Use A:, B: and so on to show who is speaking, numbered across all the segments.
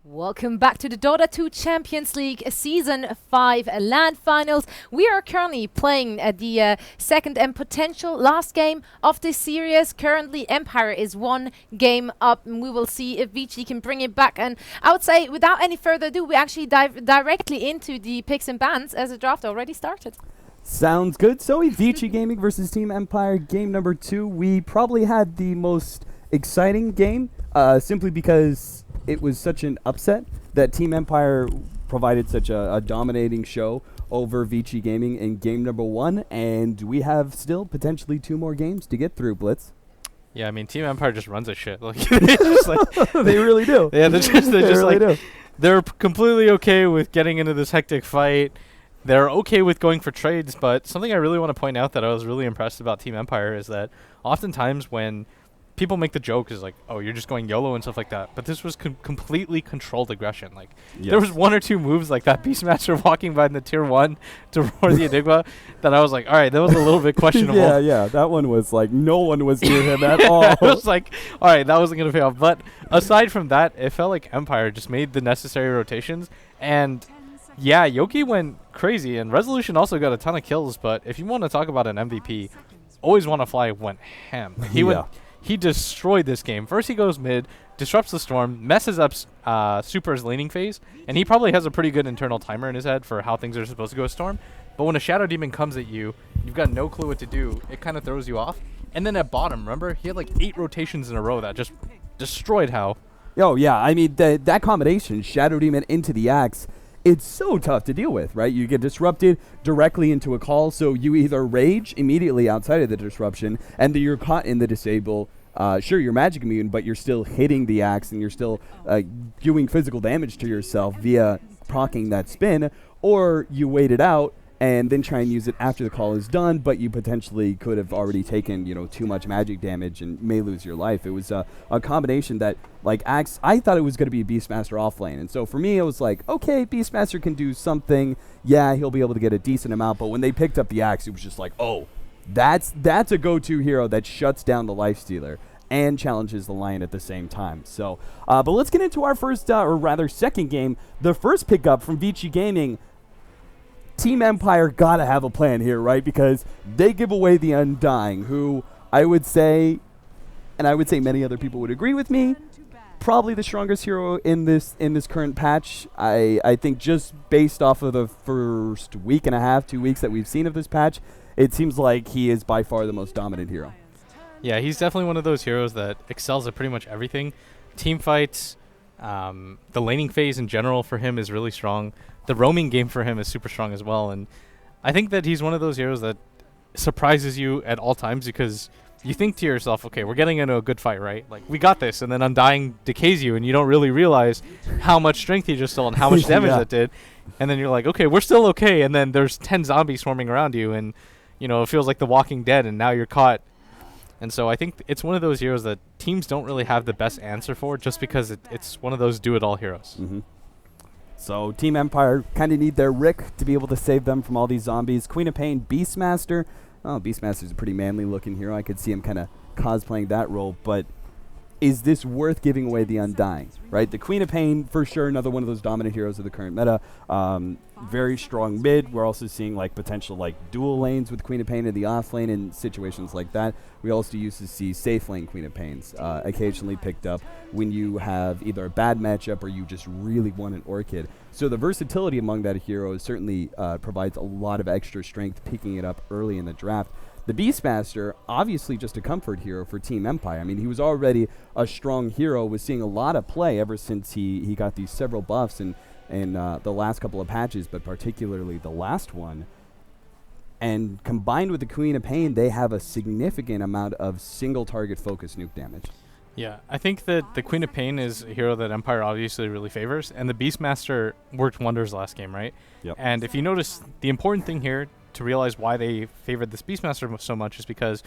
A: Welcome back to the Dota 2 Champions League Season 5 LAN Finals. We are currently playing the second and potential last game of this series. Currently, Empire is one game up, and we will see if Vici can bring it back. And I would say, without any further ado, we actually dive directly into the picks and bans as the draft already started.
B: Sounds good. So, Vici Gaming versus Team Empire, game number 2. We probably had the most exciting game, simply because it was such an upset that Team Empire provided such a dominating show over Vici Gaming in game number 1, and we have still potentially 2 more games to get through, Blitz.
C: Yeah, I mean, Team Empire just runs a shit. Like, just like
B: they really do.
C: Yeah, they just
B: really do.
C: They're completely okay with getting into this hectic fight. They're okay with going for trades, but something I really want to point out that I was really impressed about Team Empire is that oftentimes when people make the joke is like, oh, you're just going YOLO and stuff like that. But this was completely controlled aggression. Like, there was 1 or 2 moves like that Beastmaster walking by in the tier 1 to roar the Enigma that I was like, all right, that was a little bit questionable.
B: Yeah. That one was like, no one was near him at all.
C: It was like, all right, that wasn't going to pay off. But aside from that, it felt like Empire just made the necessary rotations. And yeah, Yoki went crazy. And Resolution also got a ton of kills. But if you want to talk about an MVP, Always Wanna Fly went ham. He destroyed this game. First he goes mid, disrupts the storm, messes up Super's laning phase, and he probably has a pretty good internal timer in his head for how things are supposed to go storm. But when a Shadow Demon comes at you, you've got no clue what to do. It kind of throws you off. And then at bottom, remember? He had like 8 rotations in a row that just destroyed How.
B: Oh, yeah. I mean, that combination, Shadow Demon into the Axe, it's so tough to deal with, right? You get disrupted directly into a call, so you either rage immediately outside of the disruption, and then you're caught in the disable. Sure, you're magic immune, but you're still hitting the axe, and you're still doing physical damage to yourself via proccing that spin, or you wait it out and then try and use it after the call is done, but you potentially could have already taken, too much magic damage and may lose your life. It was a combination that, like, Axe, I thought it was going to be Beastmaster off lane. And so for me, it was like, okay, Beastmaster can do something. Yeah, he'll be able to get a decent amount. But when they picked up the Axe, it was just like, oh, that's a go-to hero that shuts down the Lifestealer and challenges the Lion at the same time. So, but let's get into our first, or rather second game. The first pickup from Vici Gaming. Team Empire gotta have a plan here, right? Because they give away the Undying, who I would say, and I would say many other people would agree with me, probably the strongest hero in this current patch. I think just based off of the first week and a half, 2 weeks that we've seen of this patch, it seems like he is by far the most dominant hero.
C: Yeah, he's definitely one of those heroes that excels at pretty much everything. Team fights, the laning phase in general for him is really strong. The roaming game for him is super strong as well. And I think that he's one of those heroes that surprises you at all times because you think to yourself, okay, we're getting into a good fight, right? Like, we got this. And then Undying decays you, and you don't really realize how much strength he just stole and how much damage that did. And then you're like, okay, we're still okay. And then there's 10 zombies swarming around you, and, it feels like The Walking Dead, and now you're caught. And so I think it's one of those heroes that teams don't really have the best answer for just because it's one of those do-it-all heroes.
B: Mm-hmm. So Team Empire kind of need their Rick to be able to save them from all these zombies. Queen of Pain, Beastmaster. Oh, Beastmaster's a pretty manly-looking hero. I could see him kind of cosplaying that role. But is this worth giving away the Undying, right? The Queen of Pain, for sure, another one of those dominant heroes of the current meta. Very strong mid. We're also seeing like potential like dual lanes with Queen of Pain in the off lane in situations like that. We also used to see safe lane Queen of Pains occasionally picked up when you have either a bad matchup or you just really want an Orchid. So the versatility among that hero certainly provides a lot of extra strength picking it up early in the draft. The Beastmaster, obviously just a comfort hero for Team Empire. I mean, he was already a strong hero, was seeing a lot of play ever since he got these several buffs in the last couple of patches, but particularly the last one. And combined with the Queen of Pain, they have a significant amount of single target focus nuke damage.
C: Yeah, I think that the Queen of Pain is a hero that Empire obviously really favors, and the Beastmaster worked wonders last game, right?
B: Yep.
C: And if you notice, the important thing here to realize why they favored this Beastmaster so much is because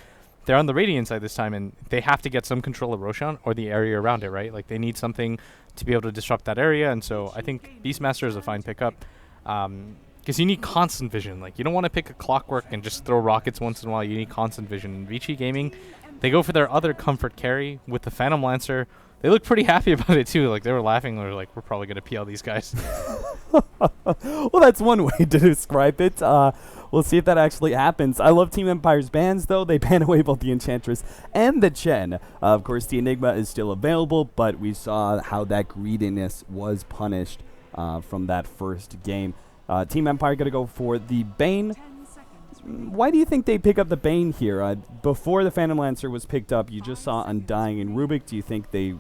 C: they're on the Radiant side this time, and they have to get some control of Roshan or the area around it, right? Like, they need something to be able to disrupt that area, and so I think Beastmaster is a fine pickup. Because you need constant vision. Like, you don't want to pick a Clockwork and just throw rockets once in a while. You need constant vision. In Vici Gaming, they go for their other comfort carry with the Phantom Lancer, they looked pretty happy about it too. Like they were laughing. They were like, "We're probably gonna PL these guys."
B: Well, that's one way to describe it. We'll see if that actually happens. I love Team Empire's bans, though. They ban away both the Enchantress and the Chen. Of course, the Enigma is still available, but we saw how that greediness was punished from that first game. Team Empire going to go for the Bane. Why do you think they pick up the Bane here? Before the Phantom Lancer was picked up, you just saw Undying and Rubik. Do you think they...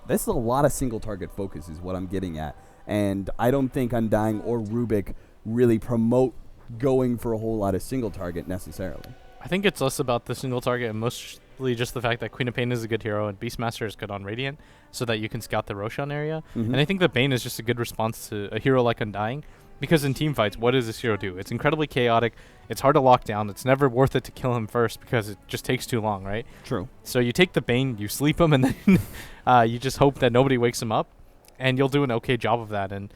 B: This is a lot of single-target focus is what I'm getting at. And I don't think Undying or Rubik really promote going for a whole lot of single target necessarily.
C: I think it's less about the single target and mostly just the fact that Queen of Pain is a good hero and Beastmaster is good on Radiant so that you can scout the Roshan area. And I think the Bane is just a good response to a hero like Undying, because in team fights, what does this hero do? It's incredibly chaotic. It's hard to lock down. It's never worth it to kill him first because it just takes too long, right?
B: True.
C: So you take the Bane, you sleep him, and then you just hope that nobody wakes him up, and you'll do an okay job of that. And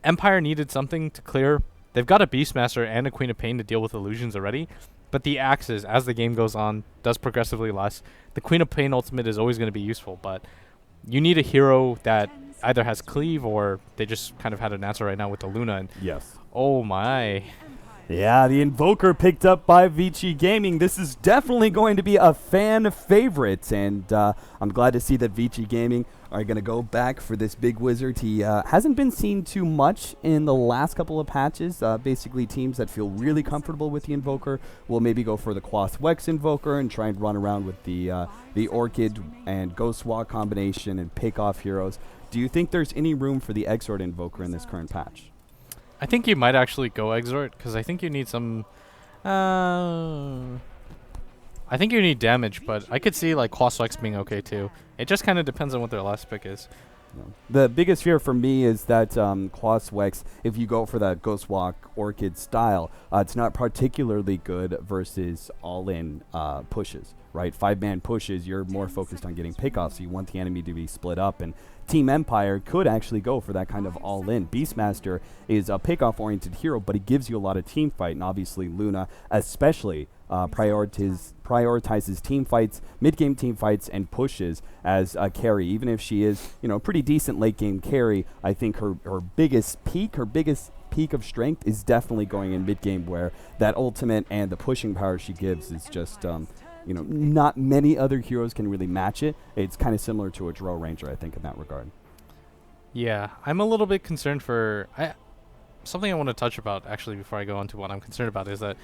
C: Empire needed something to clear. They've got a Beastmaster and a Queen of Pain to deal with illusions already, but the Axes, as the game goes on, does progressively less. The Queen of Pain ultimate is always going to be useful, but you need a hero that either has cleave or they just kind of had an answer right now with the Luna. And
B: yes.
C: Oh my.
B: Yeah, the Invoker picked up by Vici Gaming. This is definitely going to be a fan favorite, and I'm glad to see that Vici Gaming are going to go back for this big wizard. He hasn't been seen too much in the last couple of patches. Basically, teams that feel really comfortable with the Invoker will maybe go for the Quoth Wex Invoker and try and run around with the Orchid and Ghost Walk combination and pick off heroes. Do you think there's any room for the Exort Invoker in this current patch?
C: I think you might actually go Exort, because I think you need some... I think you need damage, but I could see like Quoth Wex being okay too. It just kind of depends on what their last pick is.
B: No. The biggest fear for me is that Quoth Wex, if you go for that Ghost Walk Orchid style, it's not particularly good versus all-in pushes, right? 5-man pushes, you're more focused on getting pickoffs, so you want the enemy to be split up, and Team Empire could actually go for that kind of all-in. Beastmaster is a pickoff-oriented hero, but he gives you a lot of team fight, and obviously Luna especially prioritizes team fights, mid-game team fights, and pushes as a carry. Even if she is, pretty decent late-game carry, I think her biggest peak of strength is definitely going in mid-game, where that ultimate and the pushing power she gives is just... not many other heroes can really match it. It's kind of similar to a Drow Ranger, I think, in that regard.
C: Yeah, I'm a little bit concerned for... something I want to touch about, actually, before I go on to what I'm concerned about, is that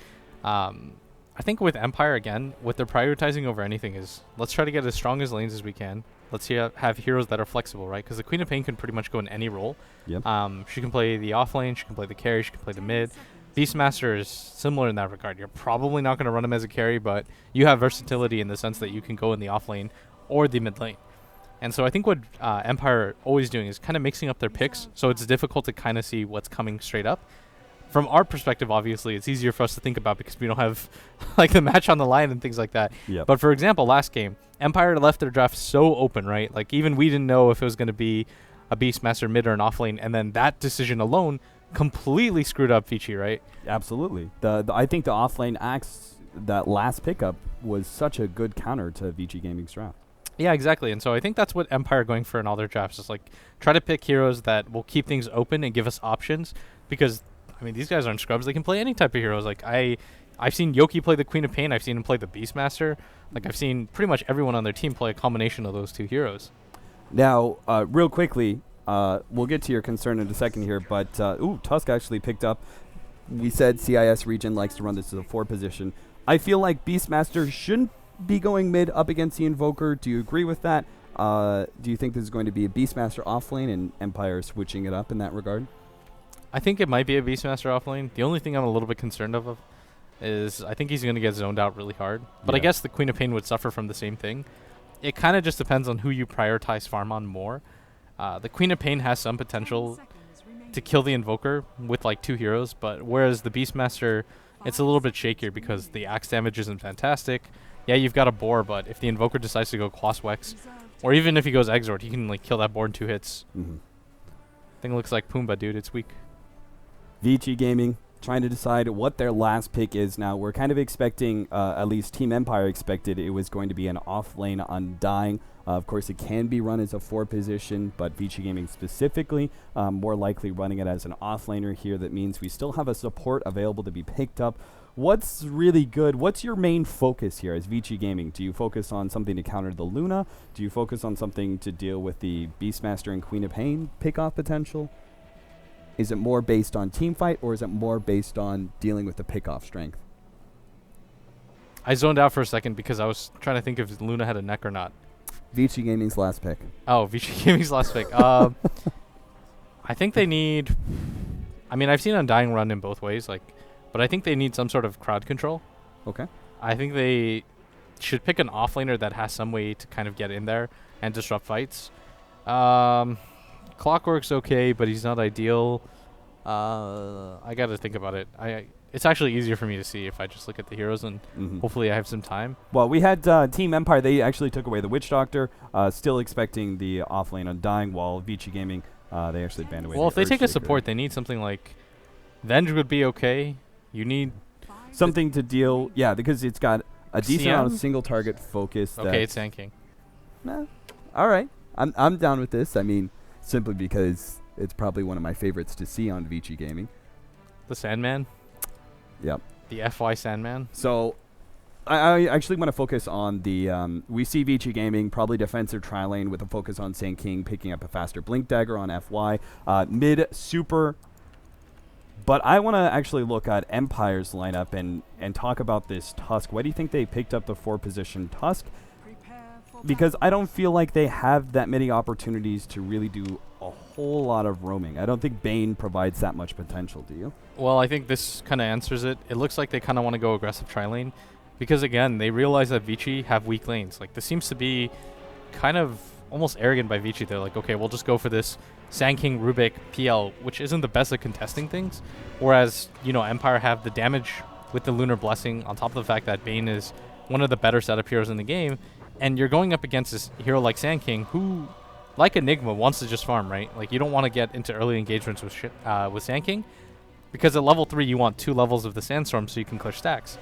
C: I think with Empire, again, what they're prioritizing over anything is, let's try to get as strong as lanes as we can. Let's have heroes that are flexible, right? Because the Queen of Pain can pretty much go in any role.
B: Yep.
C: She can play the off lane, she can play the carry, she can play the mid. Beastmaster is similar in that regard. You're probably not going to run him as a carry, but you have versatility in the sense that you can go in the off lane or the mid lane. And so I think what Empire are always doing is kind of mixing up their picks, so it's difficult to kind of see what's coming straight up. From our perspective, obviously, it's easier for us to think about because we don't have like the match on the line and things like that.
B: Yep.
C: But for example, last game, Empire left their draft so open, right? Like even we didn't know if it was going to be a Beastmaster mid or an off lane, and then that decision alone completely screwed up Vici, right?
B: Absolutely. I think the offlane axe, that last pickup, was such a good counter to Vici Gaming's draft.
C: Yeah, exactly. And so I think that's what Empire are going for in all their drafts, is like try to pick heroes that will keep things open and give us options, because I mean these guys aren't scrubs. They can play any type of heroes. Like I've seen Yoki play the Queen of Pain, I've seen him play the Beastmaster. Like I've seen pretty much everyone on their team play a combination of those two heroes.
B: Now, real quickly, we'll get to your concern in a second here, but Tusk actually picked up. We said CIS region likes to run this as a 4 position. I feel like Beastmaster shouldn't be going mid up against the Invoker. Do you agree with that? Do you think this is going to be a Beastmaster offlane and Empire switching it up in that regard?
C: I think it might be a Beastmaster offlane. The only thing I'm a little bit concerned of is I think he's going to get zoned out really hard. But I guess the Queen of Pain would suffer from the same thing. It kind of just depends on who you prioritize farm on more. The Queen of Pain has some potential to kill the Invoker with like 2 heroes, but whereas the Beastmaster, it's a little bit shakier because the axe damage isn't fantastic. Yeah, you've got a boar, but if the Invoker decides to go Quoth Wex, or even if he goes Exort, he can like kill that boar in 2 hits. Thing looks like Pumbaa, dude. It's weak.
B: Vici Gaming trying to decide what their last pick is now. We're kind of expecting, at least Team Empire expected, it was going to be an off-lane Undying Of course, it can be run as a 4 position, but Vici Gaming specifically more likely running it as an offlaner here. That means we still have a support available to be picked up. What's really good? What's your main focus here as Vici Gaming? Do you focus on something to counter the Luna? Do you focus on something to deal with the Beastmaster and Queen of Pain pick-off potential? Is it more based on team fight, or is it more based on dealing with the pick-off strength?
C: I zoned out for a second because I was trying to think if Luna had a neck or not.
B: Vici Gaming's last pick.
C: Oh, Vici Gaming's last pick. I think they need... I mean, I've seen Undying run in both ways, but I think they need some sort of crowd control.
B: Okay.
C: I think they should pick an offlaner that has some way to kind of get in there and disrupt fights. Clockwork's okay, but he's not ideal. I got to think about it. It's actually easier for me to see if I just look at the heroes, and hopefully I have some time.
B: Well, we had Team Empire. They actually took away the Witch Doctor, still expecting the offlane Undying, while Vici Gaming, they actually banned away.
C: Well, if they take a
B: Earthshaker.
C: support, they need something like Venge would be okay. You need
B: something to deal, yeah, because it's got a decent amount of
C: CM?
B: single target focus.
C: Okay, it's Sand King.
B: Nah. All right, I'm down with this. I mean, simply because it's probably one of my favorites to see on Vici Gaming.
C: The Sandman?
B: Yep.
C: The FY Sandman?
B: So I actually want to focus on the, we see Vici Gaming, probably defensive tri-lane with a focus on Sand King, picking up a faster Blink Dagger on FY. Mid, super. But I want to actually look at Empire's lineup and talk about this Tusk. Why do you think they picked up the 4-position Tusk? Because I don't feel like they have that many opportunities to really do a whole lot of roaming. I don't think Bane provides that much potential, do you?
C: Well, I think this kind of answers it. It looks like they kind of want to go aggressive tri-lane because, again, they realize that Vici have weak lanes. Like, this seems to be kind of almost arrogant by Vici. They're like, okay, we'll just go for this Sand King, Rubik, PL, which isn't the best at contesting things. Whereas, Empire have the damage with the Lunar Blessing on top of the fact that Bane is one of the better setup heroes in the game. And you're going up against this hero like Sand King who, like Enigma, wants to just farm, right? Like, you don't want to get into early engagements with Sand King because at level 3 you want 2 levels of the Sandstorm so you can clear stacks.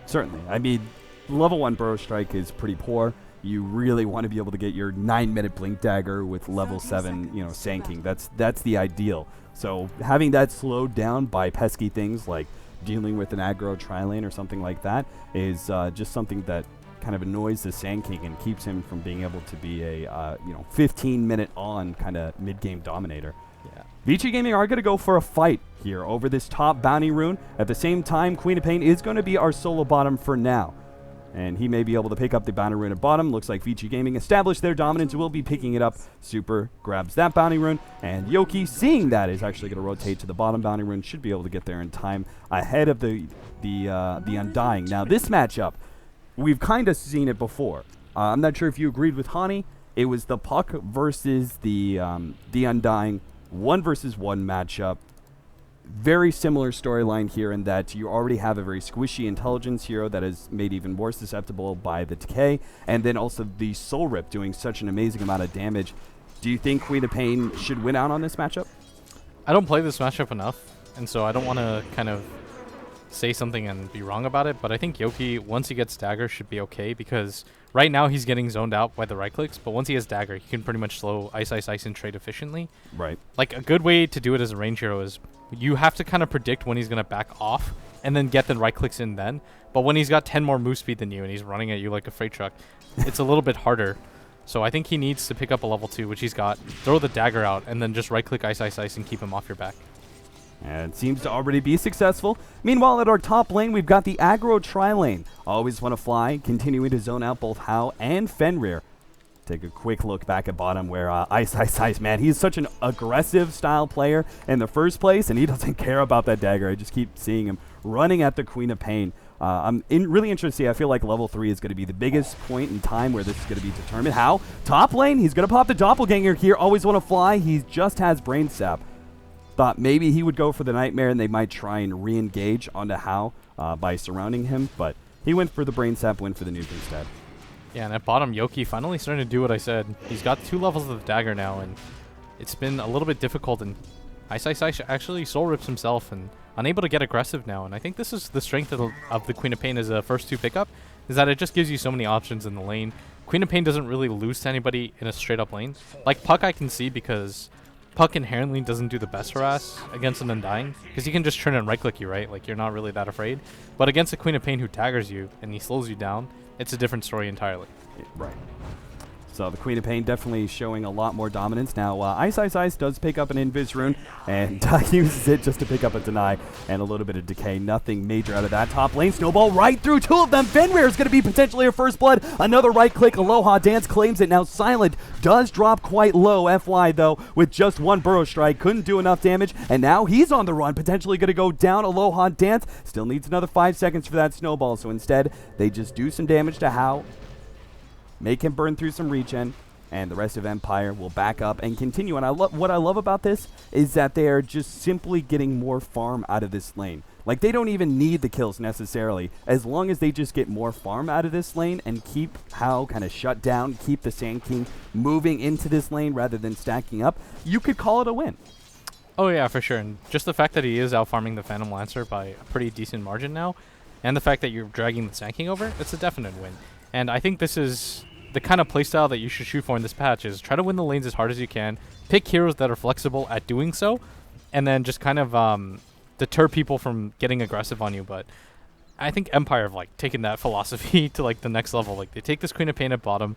B: Certainly. I mean, level 1 Burrow Strike is pretty poor. You really want to be able to get your 9-minute Blink Dagger with level 7, Sand King. That's the ideal. So having that slowed down by pesky things like dealing with an aggro tri-lane or something like that is just something that kind of annoys the Sand King and keeps him from being able to be a 15-minute on kind of mid-game dominator.
C: Yeah.
B: Vici Gaming are going to go for a fight here over this top bounty rune. At the same time, Queen of Pain is going to be our solo bottom for now. And he may be able to pick up the bounty rune at bottom. Looks like Vici Gaming established their dominance, will be picking it up. Super grabs that bounty rune, and Yoki, seeing that, is actually going to rotate to the bottom bounty rune. Should be able to get there in time ahead of the Undying. Now this matchup, we've kind of seen it before. I'm not sure if you agreed with Hani. It was the Puck versus the Undying 1 versus 1 matchup. Very similar storyline here in that you already have a very squishy intelligence hero that is made even more susceptible by the decay, and then also the Soul Rip doing such an amazing amount of damage. Do you think Queen of Pain should win out on this matchup?
C: I don't play this matchup enough, and so I don't want to kind of say something and be wrong about it, but I think Yoki, once he gets Dagger, should be okay because right now he's getting zoned out by the right clicks, but once he has Dagger, he can pretty much slow Ice, and trade efficiently.
B: Right. Like,
C: a good way to do it as a range hero is you have to kind of predict when he's going to back off and then get the right clicks in then. But when he's got 10 more move speed than you and he's running at you like a freight truck, it's a little bit harder. So I think he needs to pick up a level 2, which he's got, throw the Dagger out, and then just right-click Ice, and keep him off your back.
B: And it seems to already be successful. Meanwhile, at our top lane, we've got the aggro tri-lane. Always want to fly, continuing to zone out both Hao and Fenrir. Take a quick look back at bottom where Ice, man, he's such an aggressive style player in the first place, and he doesn't care about that Dagger. I just keep seeing him running at the Queen of Pain. I'm really interested to see. I feel like level 3 is going to be the biggest point in time where this is going to be determined. How? Top lane, he's going to pop the Doppelganger here. Always want to fly. He just has Brain Sap. Thought maybe he would go for the Nightmare and they might try and re-engage onto Hao by surrounding him, but he went for the Brain Sap, went for the nuke instead.
C: Yeah, and at bottom, Yoki finally starting to do what I said. He's got 2 levels of the Dagger now, and it's been a little bit difficult, and Ice actually soul rips himself and unable to get aggressive now, and I think this is the strength of the Queen of Pain as a first 2 pickup, is that it just gives you so many options in the lane. Queen of Pain doesn't really lose to anybody in a straight-up lane. Like, Puck I can see because Puck inherently doesn't do the best harass against an Undying, because he can just turn and right-click you, right? Like, you're not really that afraid. But against a Queen of Pain who daggers you and he slows you down, it's a different story entirely.
B: Right. So the Queen of Pain definitely showing a lot more dominance. Now, Ice does pick up an Invis rune and uses it just to pick up a deny and a little bit of decay. Nothing major out of that top lane. Snowball right through two of them. Fenrir is going to be potentially a first blood. Another right click. Aloha Dance claims it. Now Silent does drop quite low. FY though with just one burrow strike. Couldn't do enough damage. And now he's on the run. Potentially going to go down. Aloha Dance still needs another 5 seconds for that snowball. So instead they just do some damage to Hao. Make him burn through some regen, and the rest of Empire will back up and continue. And what I love about this is that they are just simply getting more farm out of this lane. Like, they don't even need the kills necessarily. As long as they just get more farm out of this lane and keep Hao kind of shut down, keep the Sand King moving into this lane rather than stacking up, you could call it a win.
C: Oh yeah, for sure. And just the fact that he is out-farming the Phantom Lancer by a pretty decent margin now, and the fact that you're dragging the Sand King over, it's a definite win. And I think this is the kind of playstyle that you should shoot for in this patch is try to win the lanes as hard as you can, pick heroes that are flexible at doing so, and then just kind of deter people from getting aggressive on you. But I think Empire have like taken that philosophy to like the next level. Like, they take this Queen of Pain at bottom,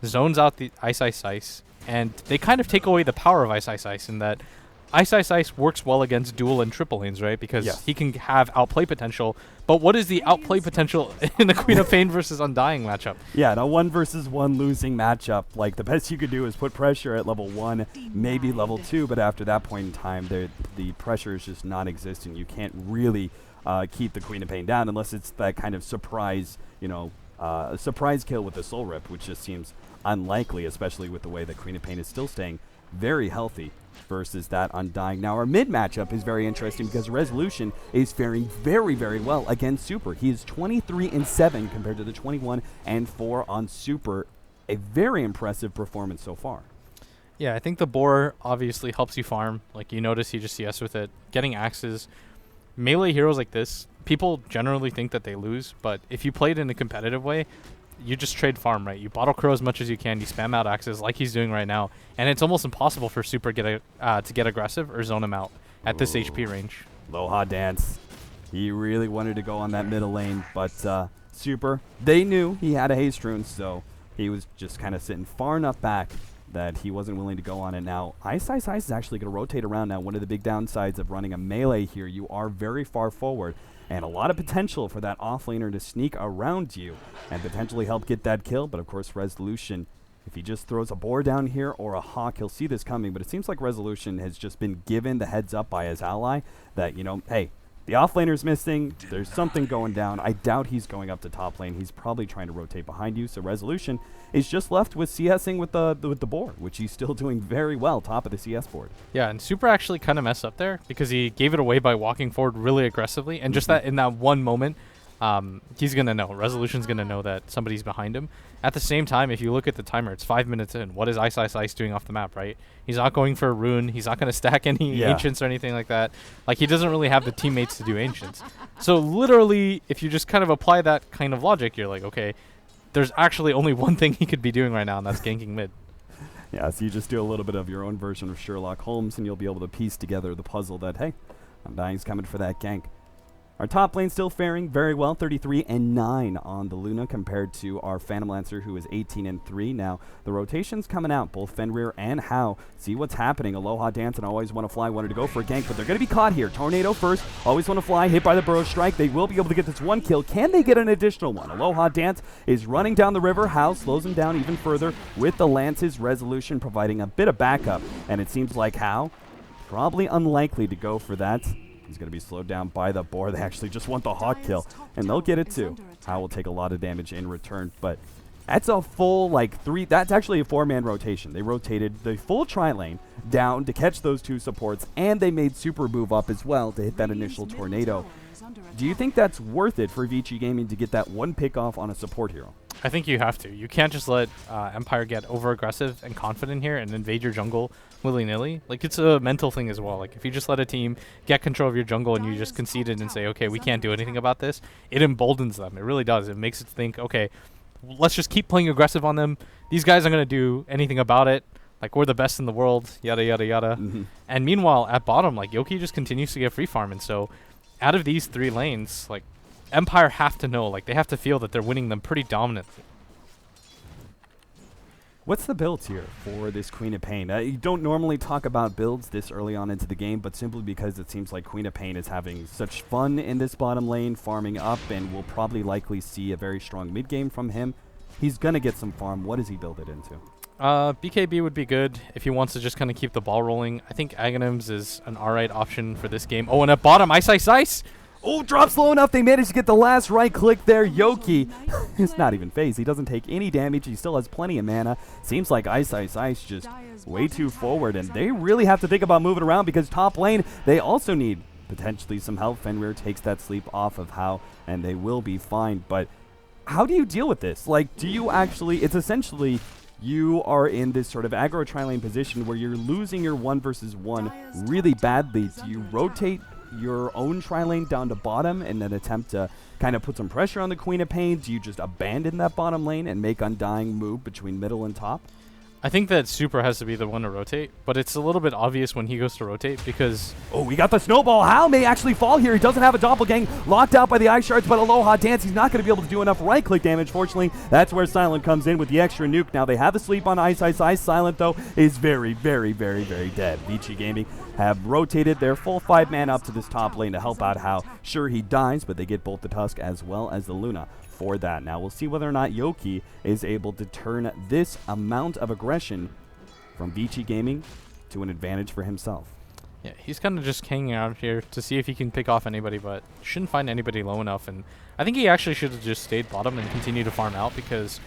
C: zones out the Ice, and they kind of take away the power of Ice in that Ice works well against dual and triple lanes, right? Because he can have outplay potential. But what is the outplay potential in the Queen of Pain versus Undying matchup?
B: Yeah, in a 1 versus 1 losing matchup, like, the best you could do is put pressure at level 1, maybe level 2, but after that point in time, the pressure is just non-existent. You can't really keep the Queen of Pain down unless it's that kind of surprise, a surprise kill with the Soul Rip, which just seems unlikely, especially with the way that Queen of Pain is still staying very healthy versus that Undying. Now, our mid matchup is very interesting because Resolution is faring very, very well against Super. He is 23-7 compared to the 21-4 on Super. A very impressive performance so far.
C: Yeah, I think the Boar obviously helps you farm. Like, you notice he just CS with it. Getting axes. Melee heroes like this, people generally think that they lose, but if you play it in a competitive way, you just trade farm, right? You bottle crow as much as you can. You spam out axes like he's doing right now. And it's almost impossible for Super to get aggressive or zone him out at this HP range.
B: Aloha Dance. He really wanted to go on that middle lane, but Super, they knew he had a haste rune, so he was just kind of sitting far enough back that he wasn't willing to go on it. Now, Ice is actually going to rotate around now. One of the big downsides of running a melee here, you are very far forward, and a lot of potential for that offlaner to sneak around you and potentially help get that kill. But of course, Resolution, if he just throws a boar down here or a hawk, he'll see this coming. But it seems like Resolution has just been given the heads up by his ally that, hey, the offlaner's missing. There's something going down. I doubt he's going up to top lane. He's probably trying to rotate behind you. So Resolution is just left with CSing with the boar, which he's still doing very well, top of the CS board.
C: Yeah, and Super actually kind of messed up there because he gave it away by walking forward really aggressively. And just that in that one moment, he's going to know. Resolution's going to know that somebody's behind him. At the same time, if you look at the timer, it's 5 minutes in. What is Ice doing off the map, right? He's not going for a rune. He's not going to stack any Ancients or anything like that. Like, he doesn't really have the teammates to do Ancients. So literally, if you just kind of apply that kind of logic, you're like, okay, there's actually only one thing he could be doing right now, and that's ganking mid.
B: Yeah, so you just do a little bit of your own version of Sherlock Holmes, and you'll be able to piece together the puzzle that, hey, Undying's coming for that gank. Our top lane still faring very well, 33-9 on the Luna compared to our Phantom Lancer, who is 18-3. Now, the rotation's coming out, both Fenrir and Hao. See what's happening. Aloha Dance and Always Want to Fly wanted to go for a gank, but they're going to be caught here. Tornado first, Always Want to Fly, hit by the Burrow Strike. They will be able to get this one kill. Can they get an additional one? Aloha Dance is running down the river. Hao slows him down even further with the Lance's Resolution providing a bit of backup, and it seems like Hao probably unlikely to go for that. He's going to be slowed down by the boar. They actually just want the hawk kill, and they'll get it too. Hao will take a lot of damage in return, but that's a full, that's actually a 4-man rotation. They rotated the full tri-lane down to catch those two supports, and they made Super move up as well to hit that initial tornado. Do you think that's worth it for Vici Gaming to get that one pick off on a support hero?
C: I think you have to. You can't just let Empire get over-aggressive and confident here and invade your jungle willy-nilly. Like, it's a mental thing as well. Like, if you just let a team get control of your jungle and you just concede it and say, okay, we can't do anything about this, it emboldens them. It really does. It makes it think, okay, let's just keep playing aggressive on them. These guys aren't going to do anything about it. Like, we're the best in the world, yada, yada, yada. And meanwhile, at bottom, like, Yoki just continues to get free farm. And so out of these 3 lanes, like, Empire have to know, like, they have to feel that they're winning them pretty dominantly.
B: What's the build here for this Queen of Pain? You don't normally talk about builds this early on into the game, but simply because it seems like Queen of Pain is having such fun in this bottom lane, farming up, and we'll probably likely see a very strong mid game from him. He's going to get some farm. What does he build it into?
C: BKB would be good if he wants to just kind of keep the ball rolling. I think Aghanims is an alright option for this game. Oh, and at bottom, Ice, Ice, Ice!
B: Oh, drops low enough. They managed to get the last right click there. Yoki is not even phased. He doesn't take any damage. He still has plenty of mana. Seems like Ice, Ice, Ice just way too forward, and they really have to think about moving around because top lane, they also need potentially some help. Fenrir takes that sleep off of How, and they will be fine. But how do you deal with this? Like, do you actually, it's essentially you are in this sort of aggro tri-lane position where you're losing your 1 versus 1 really badly. Do you rotate your own tri-lane down to bottom and then attempt to kind of put some pressure on the Queen of Pain? Do you just abandon that bottom lane and make Undying move between middle and top?
C: I think that Super has to be the one to rotate, but it's a little bit obvious when he goes to rotate because...
B: Oh, we got the snowball. Hal may actually fall here. He doesn't have a doppelgang locked out by the Ice Shards, but Aloha Dance, he's not going to be able to do enough right-click damage. Fortunately, that's where Silent comes in with the extra nuke. Now they have a sleep on Ice, Ice, Ice. Silent, though, is very, very, very, very dead. Vici Gaming have rotated their full 5-man up to this top lane to help out Hal. Sure, he dies, but they get both the Tusk as well as the Luna for that. Now we'll see whether or not Yoki is able to turn this amount of aggression from Vici Gaming to an advantage for himself.
C: Yeah, he's kind of just hanging out here to see if he can pick off anybody, but shouldn't find anybody low enough. And I think he actually should have just stayed bottom and continued to farm out because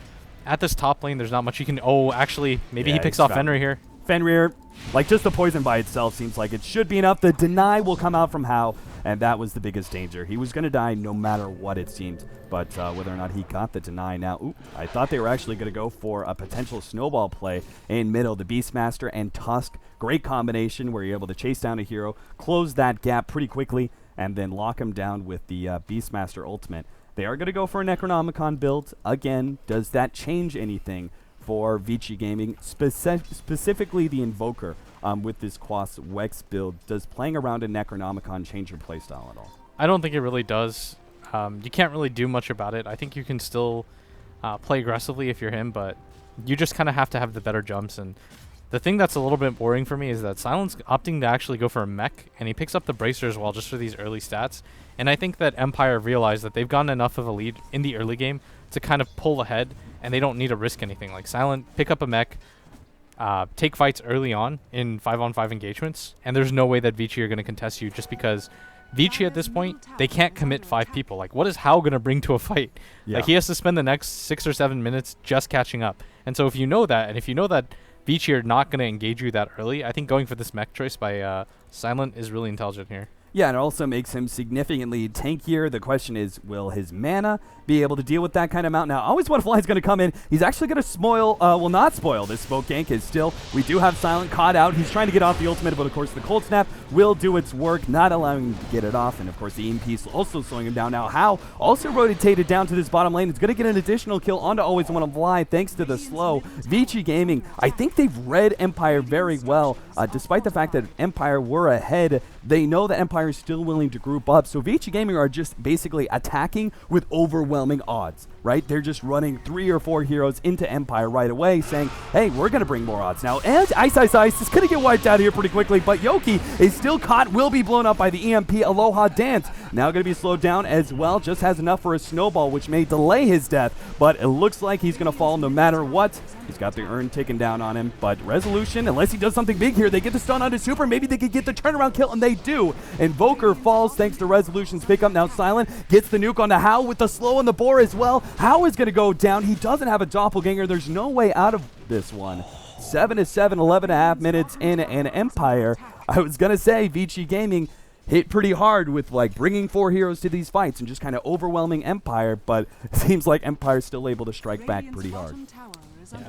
C: at this top lane, there's not much he can... Oh, actually, maybe he picks off Fenrir here.
B: Fenrir, like just the poison by itself seems like it should be enough. The deny will come out from Hao, and that was the biggest danger. He was going to die no matter what it seemed, but whether or not he got the deny now. Ooh, I thought they were actually going to go for a potential snowball play in middle. The Beastmaster and Tusk, great combination where you're able to chase down a hero, close that gap pretty quickly, and then lock him down with the Beastmaster ultimate. They are going to go for a Necronomicon build. Again, does that change anything for Vici Gaming, specifically the Invoker with this Quas Wex build? Does playing around a Necronomicon change your playstyle at all?
C: I don't think it really does. You can't really do much about it. I think you can still play aggressively if you're him, but you just kind of have to have the better jumps. And the thing that's a little bit boring for me is that Silent's opting to actually go for a mech, and he picks up the Bracer as well just for these early stats. And I think that Empire realized that they've gotten enough of a lead in the early game to kind of pull ahead, and they don't need to risk anything. Like Silent, pick up a mech, take fights early on in 5-on-5 engagements, and there's no way that Vici are going to contest you just because Vici at this point, they can't commit 5 people. Like, what is Hao going to bring to a fight? Yeah. Like, he has to spend the next 6 or 7 minutes just catching up. And so if you know that, and if you know that Vici are not going to engage you that early, I think going for this mech choice by Silent is really intelligent here.
B: Yeah, and it also makes him significantly tankier. The question is, will his mana be able to deal with that kind of amount? Now, Always One Fly is going to come in. He's actually going to spoil, well, not spoil. This smoke gank is still, we do have Silent caught out. He's trying to get off the ultimate, but of course the Cold Snap will do its work, not allowing him to get it off. And of course the EMP is also slowing him down. Now, Hao also rotated down to this bottom lane. He's going to get an additional kill onto Always One Fly thanks to the slow. Vici Gaming, I think they've read Empire very well. Despite the fact that Empire were ahead, they know that Empire is still willing to group up. So Vici Gaming are just basically attacking with overwhelming odds, right? They're just running 3 or 4 heroes into Empire right away, saying, hey, we're going to bring more odds now. And Ice Ice Ice is going to get wiped out here pretty quickly, but Yoki is still caught, will be blown up by the EMP. Aloha Dance now going to be slowed down as well, just has enough for a snowball, which may delay his death, but it looks like he's going to fall no matter what. He's got the urn taken down on him, but Resolution, unless he does something big here, they get the stun onto Super, maybe they could get the turnaround kill, and they do. Invoker falls thanks to Resolution's pickup. Now Silent gets the nuke onto Hao with the slow on the boar as well. Hao is going to go down. He doesn't have a doppelganger. There's no way out of this one. 7-7, 11.5 minutes in an Empire. I was going to say Vici Gaming hit pretty hard with like bringing 4 heroes to these fights and just kind of overwhelming Empire, but it seems like Empire's still able to strike back pretty hard.
C: Yeah.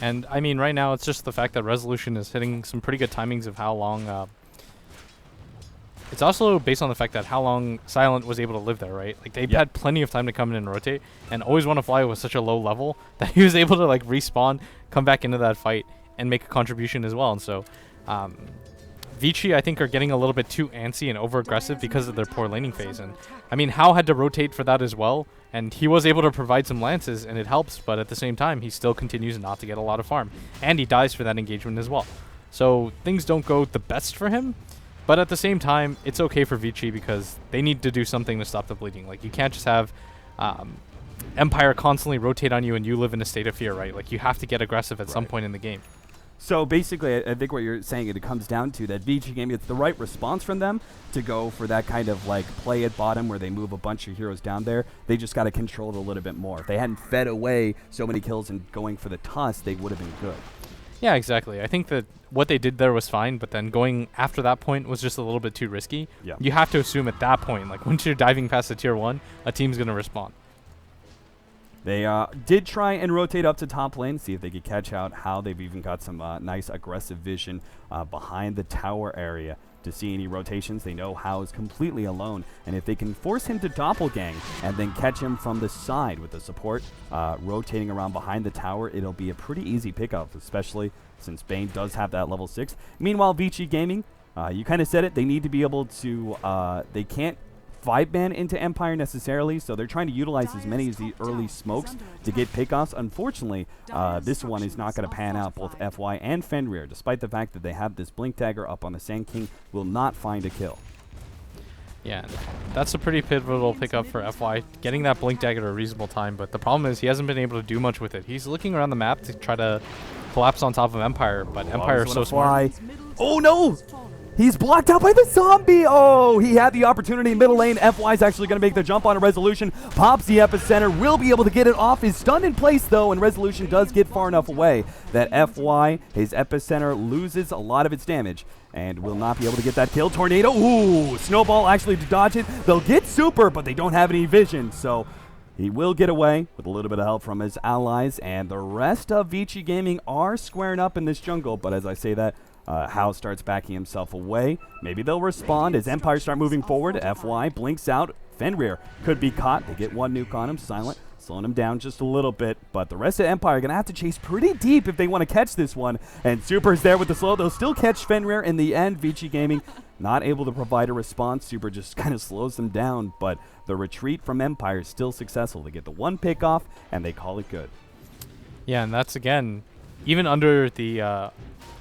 C: And I mean, right now it's just the fact that Resolution is hitting some pretty good timings of how long it's also based on the fact that how long Silent was able to live there, right? Like, they've had plenty of time to come in and rotate, and Always Wanna Fly was such a low level that he was able to, like, respawn, come back into that fight, and make a contribution as well. And so, Vici, I think, are getting a little bit too antsy and over-aggressive because of their poor laning phase. And, I mean, Hao had to rotate for that as well, and he was able to provide some lances, and it helps, but at the same time, he still continues not to get a lot of farm. And he dies for that engagement as well. So, things don't go the best for him. But at the same time, it's okay for Vici because they need to do something to stop the bleeding. Like, you can't just have Empire constantly rotate on you and you live in a state of fear, right? Like, you have to get aggressive at some point in the game.
B: So basically, I think what you're saying, it comes down to that Vici game, it's the right response from them to go for that kind of like play at bottom where they move a bunch of heroes down there. They just got to control it a little bit more. If they hadn't fed away so many kills and going for the toss, they would have been good.
C: Yeah, exactly. I think that what they did there was fine, but then going after that point was just a little bit too risky.
B: Yeah.
C: You have to assume at that point, like once you're diving past the tier 1, a team's going to respond.
B: They did try and rotate up to top lane, see if they could catch out How. They've even got some nice aggressive vision behind the tower area to see any rotations. They know How is completely alone, and if they can force him to doppelgang and then catch him from the side with the support rotating around behind the tower, it'll be a pretty easy pickup, especially since Bane does have that level 6. Meanwhile, Vici Gaming, you kind of said it, they need to be able to, they can't 5-ban into Empire necessarily, so they're trying to utilize as many as the early smokes to get pickoffs. Unfortunately, this one is not going to pan out. Both FY and Fenrir, despite the fact that they have this Blink Dagger up on the Sand King, will not find a kill.
C: Yeah, that's a pretty pivotal pickup for FY, getting that Blink Dagger at a reasonable time, but the problem is he hasn't been able to do much with it. He's looking around the map to try to collapse on top of Empire, but Empire is so smart.
B: Oh no! He's blocked out by the zombie. Oh, he had the opportunity in middle lane. FY's actually going to make the jump on a Resolution. Pops the epicenter. Will be able to get it off. Is stunned in place, though, and Resolution does get far enough away that FY, his epicenter, loses a lot of its damage and will not be able to get that kill. Tornado. Ooh, Snowball actually to dodge it. They'll get super, but they don't have any vision, so he will get away with a little bit of help from his allies, and the rest of Vici Gaming are squaring up in this jungle, but as I say that, Hao starts backing himself away. Maybe they'll respond as Empire start moving forward. FY blinks out. Fenrir could be caught. They get one nuke on him. Silent, slowing him down just a little bit. But the rest of Empire are going to have to chase pretty deep if they want to catch this one. And Super's there with the slow. They'll still catch Fenrir in the end. Vici Gaming not able to provide a response. Super just kind of slows them down. But the retreat from Empire is still successful. They get the one pick off, and they call it good.
C: Yeah, and that's, again, even under the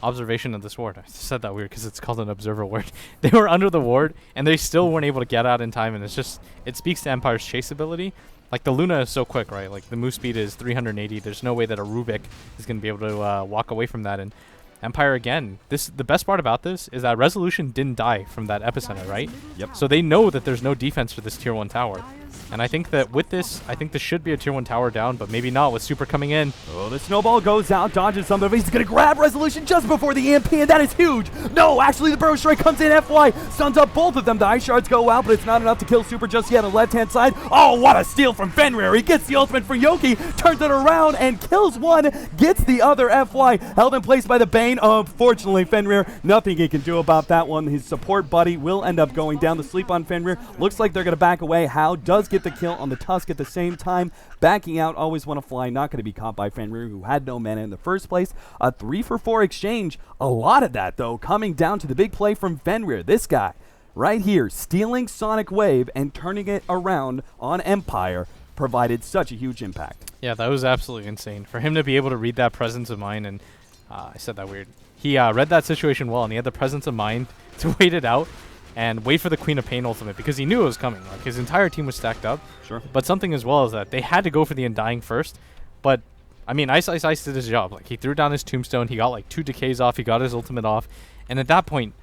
C: observation of this ward. I said that weird because it's called an observer ward. They were under the ward, and they still weren't able to get out in time, and it's just, it speaks to Empire's chase ability. Like, the Luna is so quick, right? Like, the move speed is 380. There's no way that a Rubik is going to be able to walk away from that, and Empire, again, the best part about this is that Resolution didn't die from that epicenter, right?
B: Yep.
C: So they know that there's no defense for this tier 1 tower. And I think that with this, I think this should be a tier 1 tower down, but maybe not with Super coming in.
B: Oh, the Snowball goes out, dodges some of it. He's going to grab Resolution just before the EMP, and that is huge. No, actually, the Burrow Strike comes in. FY stuns up both of them. The Ice Shards go out, but it's not enough to kill Super just yet on the left-hand side. Oh, what a steal from Fenrir. He gets the ultimate for Yoki, turns it around, and kills one, gets the other. FY held in place by the Bane. Unfortunately, Fenrir, nothing he can do about that one. His support buddy will end up going down to sleep on Fenrir. Looks like they're going to back away. Hao does get the kill on the Tusk at the same time. Backing out, Always Wanna Fly, not going to be caught by Fenrir, who had no mana in the first place. A 3-for-4 exchange. A lot of that, though, coming down to the big play from Fenrir. This guy right here, stealing Sonic Wave and turning it around on Empire, provided such a huge impact.
C: Yeah, that was absolutely insane. For him to be able to read that presence of mind, and I said that weird. He read that situation well, and he had the presence of mind to wait it out and wait for the Queen of Pain ultimate because he knew it was coming. Like, his entire team was stacked up.
B: Sure.
C: But something as well is that they had to go for the Undying first. But, I mean, Ice did his job. Like, he threw down his tombstone. He got, like, 2 decays off. He got his ultimate off. And at that point,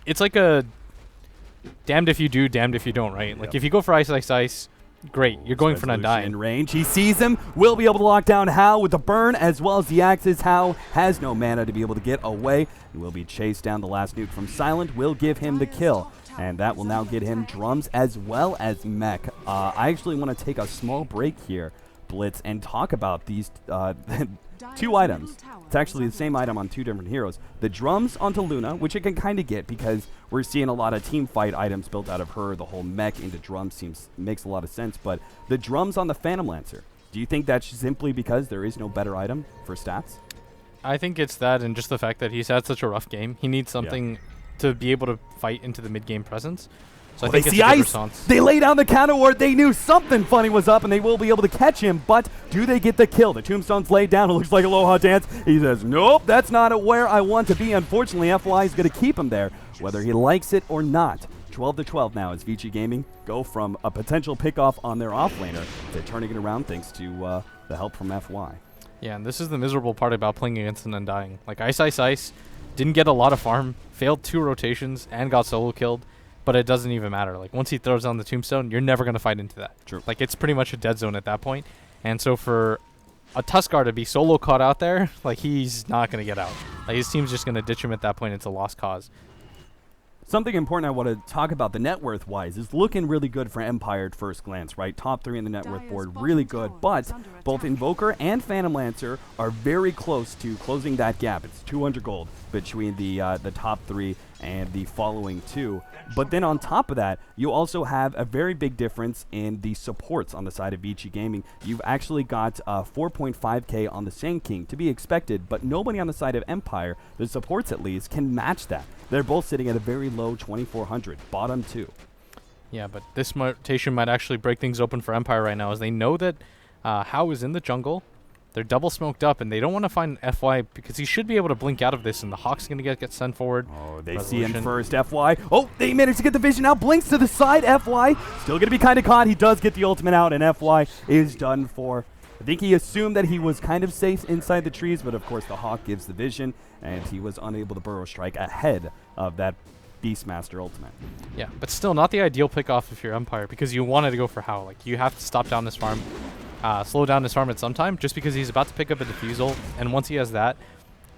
C: it's like a damned if you do, damned if you don't, right? Like, if you go for Ice, great. You're going for an Undying.
B: In range. He sees him. Will be able to lock down Hao with the burn as well as the axes. Hao has no mana to be able to get away. He will be chased down. The last nuke from Silent will give him the kill. And that will now get him drums as well as mech. I actually want to take a small break here, Blitz, and talk about these 2 items. It's actually the same item on 2 different heroes. The drums onto Luna, which it can kind of get because we're seeing a lot of team fight items built out of her. The whole mech into drums makes a lot of sense. But the drums on the Phantom Lancer, do you think that's simply because there is no better item for stats?
C: I think it's that and just the fact that he's had such a rough game. He needs something to be able to fight into the mid-game presence. So I think it's a good response.
B: They lay down the counter ward. They knew something funny was up, and they will be able to catch him. But do they get the kill? The tombstone's laid down. It looks like Aloha Dance. He says, nope, that's not where I want to be. Unfortunately, FY is going to keep him there, whether he likes it or not. 12-12 now as VG Gaming go from a potential pickoff on their offlaner to turning it around thanks to the help from FY.
C: Yeah, and this is the miserable part about playing against an Undying. Like, Ice didn't get a lot of farm, failed 2 rotations, and got solo killed. But it doesn't even matter. Like, once he throws down the tombstone, you're never going to fight into that.
B: True.
C: Like, it's pretty much a dead zone at that point. And so for a Tuskar to be solo caught out there, like, he's not going to get out. Like, his team's just going to ditch him at that point. It's a lost cause.
B: Something important I want to talk about the net worth wise is looking really good for Empire at first glance, right? Top 3 in the net worth board, really good. But both Invoker and Phantom Lancer are very close to closing that gap. It's 200 gold between the top 3 and the following 2. But then on top of that, you also have a very big difference in the supports on the side of VG Gaming. You've actually got 4.5k on the Sand King, to be expected, but nobody on the side of Empire, the supports at least, can match that. They're both sitting at a very low 2,400, bottom 2.
C: Yeah, but this rotation might actually break things open for Empire right now, as they know that Hao is in the jungle. They're double smoked up, and they don't want to find FY because he should be able to blink out of this, and the Hawk's going to get sent forward.
B: Oh, they see him first, FY. Oh, they managed to get the vision out. Blinks to the side, FY. Still going to be kind of caught. He does get the ultimate out, and FY is done for. I think he assumed that he was kind of safe inside the trees, but of course the Hawk gives the vision, and he was unable to burrow strike ahead of that Beastmaster ultimate.
C: Yeah, but still not the ideal pick off if you're Empire, because you wanted to go for Hao. Like, you have to stop down this farm, slow down his farm at some time, just because he's about to pick up a defusal, and once he has that,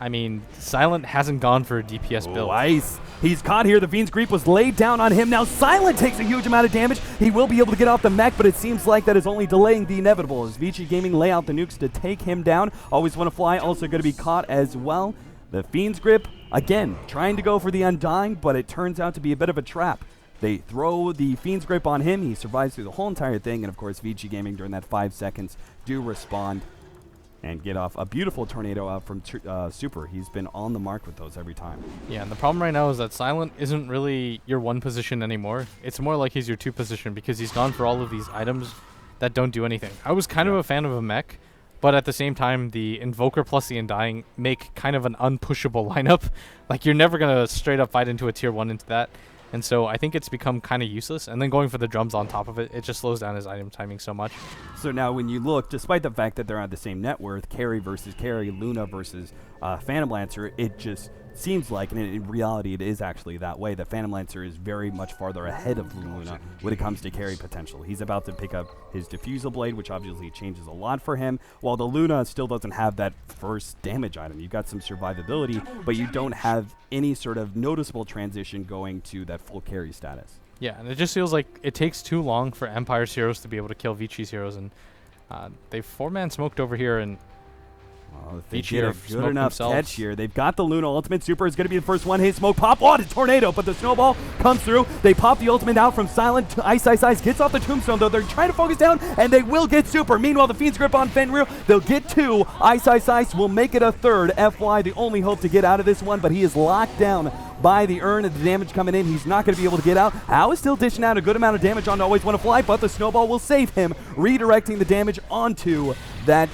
C: I mean, Silent hasn't gone for a DPS build.
B: Ice. He's caught here. The Fiend's Creep was laid down on him. Now Silent takes a huge amount of damage. He will be able to get off the mech, but it seems like that is only delaying the inevitable as VG Gaming lay out the nukes to take him down. Always Want to Fly also going to be caught as well. The Fiend's Grip, again, trying to go for the Undying, but it turns out to be a bit of a trap. They throw the Fiend's Grip on him. He survives through the whole entire thing, and of course VG Gaming during that 5 seconds do respond and get off a beautiful tornado out from Super. He's been on the mark with those every time.
C: Yeah, and the problem right now is that Silent isn't really your 1 position anymore. It's more like he's your 2 position because he's gone for all of these items that don't do anything. I was kind of a fan of a mech, but at the same time, the Invoker plus the Undying make kind of an unpushable lineup. Like, you're never going to straight up fight into a tier 1 into that. And so I think it's become kind of useless. And then going for the drums on top of it, it just slows down his item timing so much.
B: So now when you look, despite the fact that they're on the same net worth, carry versus carry, Luna versus Phantom Lancer, it just seems like, and in reality it is actually that way, that Phantom Lancer is very much farther ahead of Luna when it comes to carry potential. He's about to pick up his Diffusal Blade, which obviously changes a lot for him, while the Luna still doesn't have that first damage item. You've got some survivability, but you don't have any sort of noticeable transition going to that full carry status.
C: Yeah, and it just feels like it takes too long for Empire's heroes to be able to kill Vichi's heroes, and they've 4-man smoked over here, and
B: well, if they get a good enough catch here, they've got the Luna ultimate. Super is going to be the first one. Hey, smoke pop. Oh, the tornado, but the snowball comes through. They pop the ultimate out from Silent. Ice gets off the tombstone, though. They're trying to focus down, and they will get Super. Meanwhile, the Fiend's Grip on Fenrir. They'll get 2. Ice will make it a 3rd. FY, the only hope to get out of this one, but he is locked down by the urn and the damage coming in. He's not going to be able to get out. Hao is still dishing out a good amount of damage on Always Want to Fly, but the snowball will save him, redirecting the damage onto that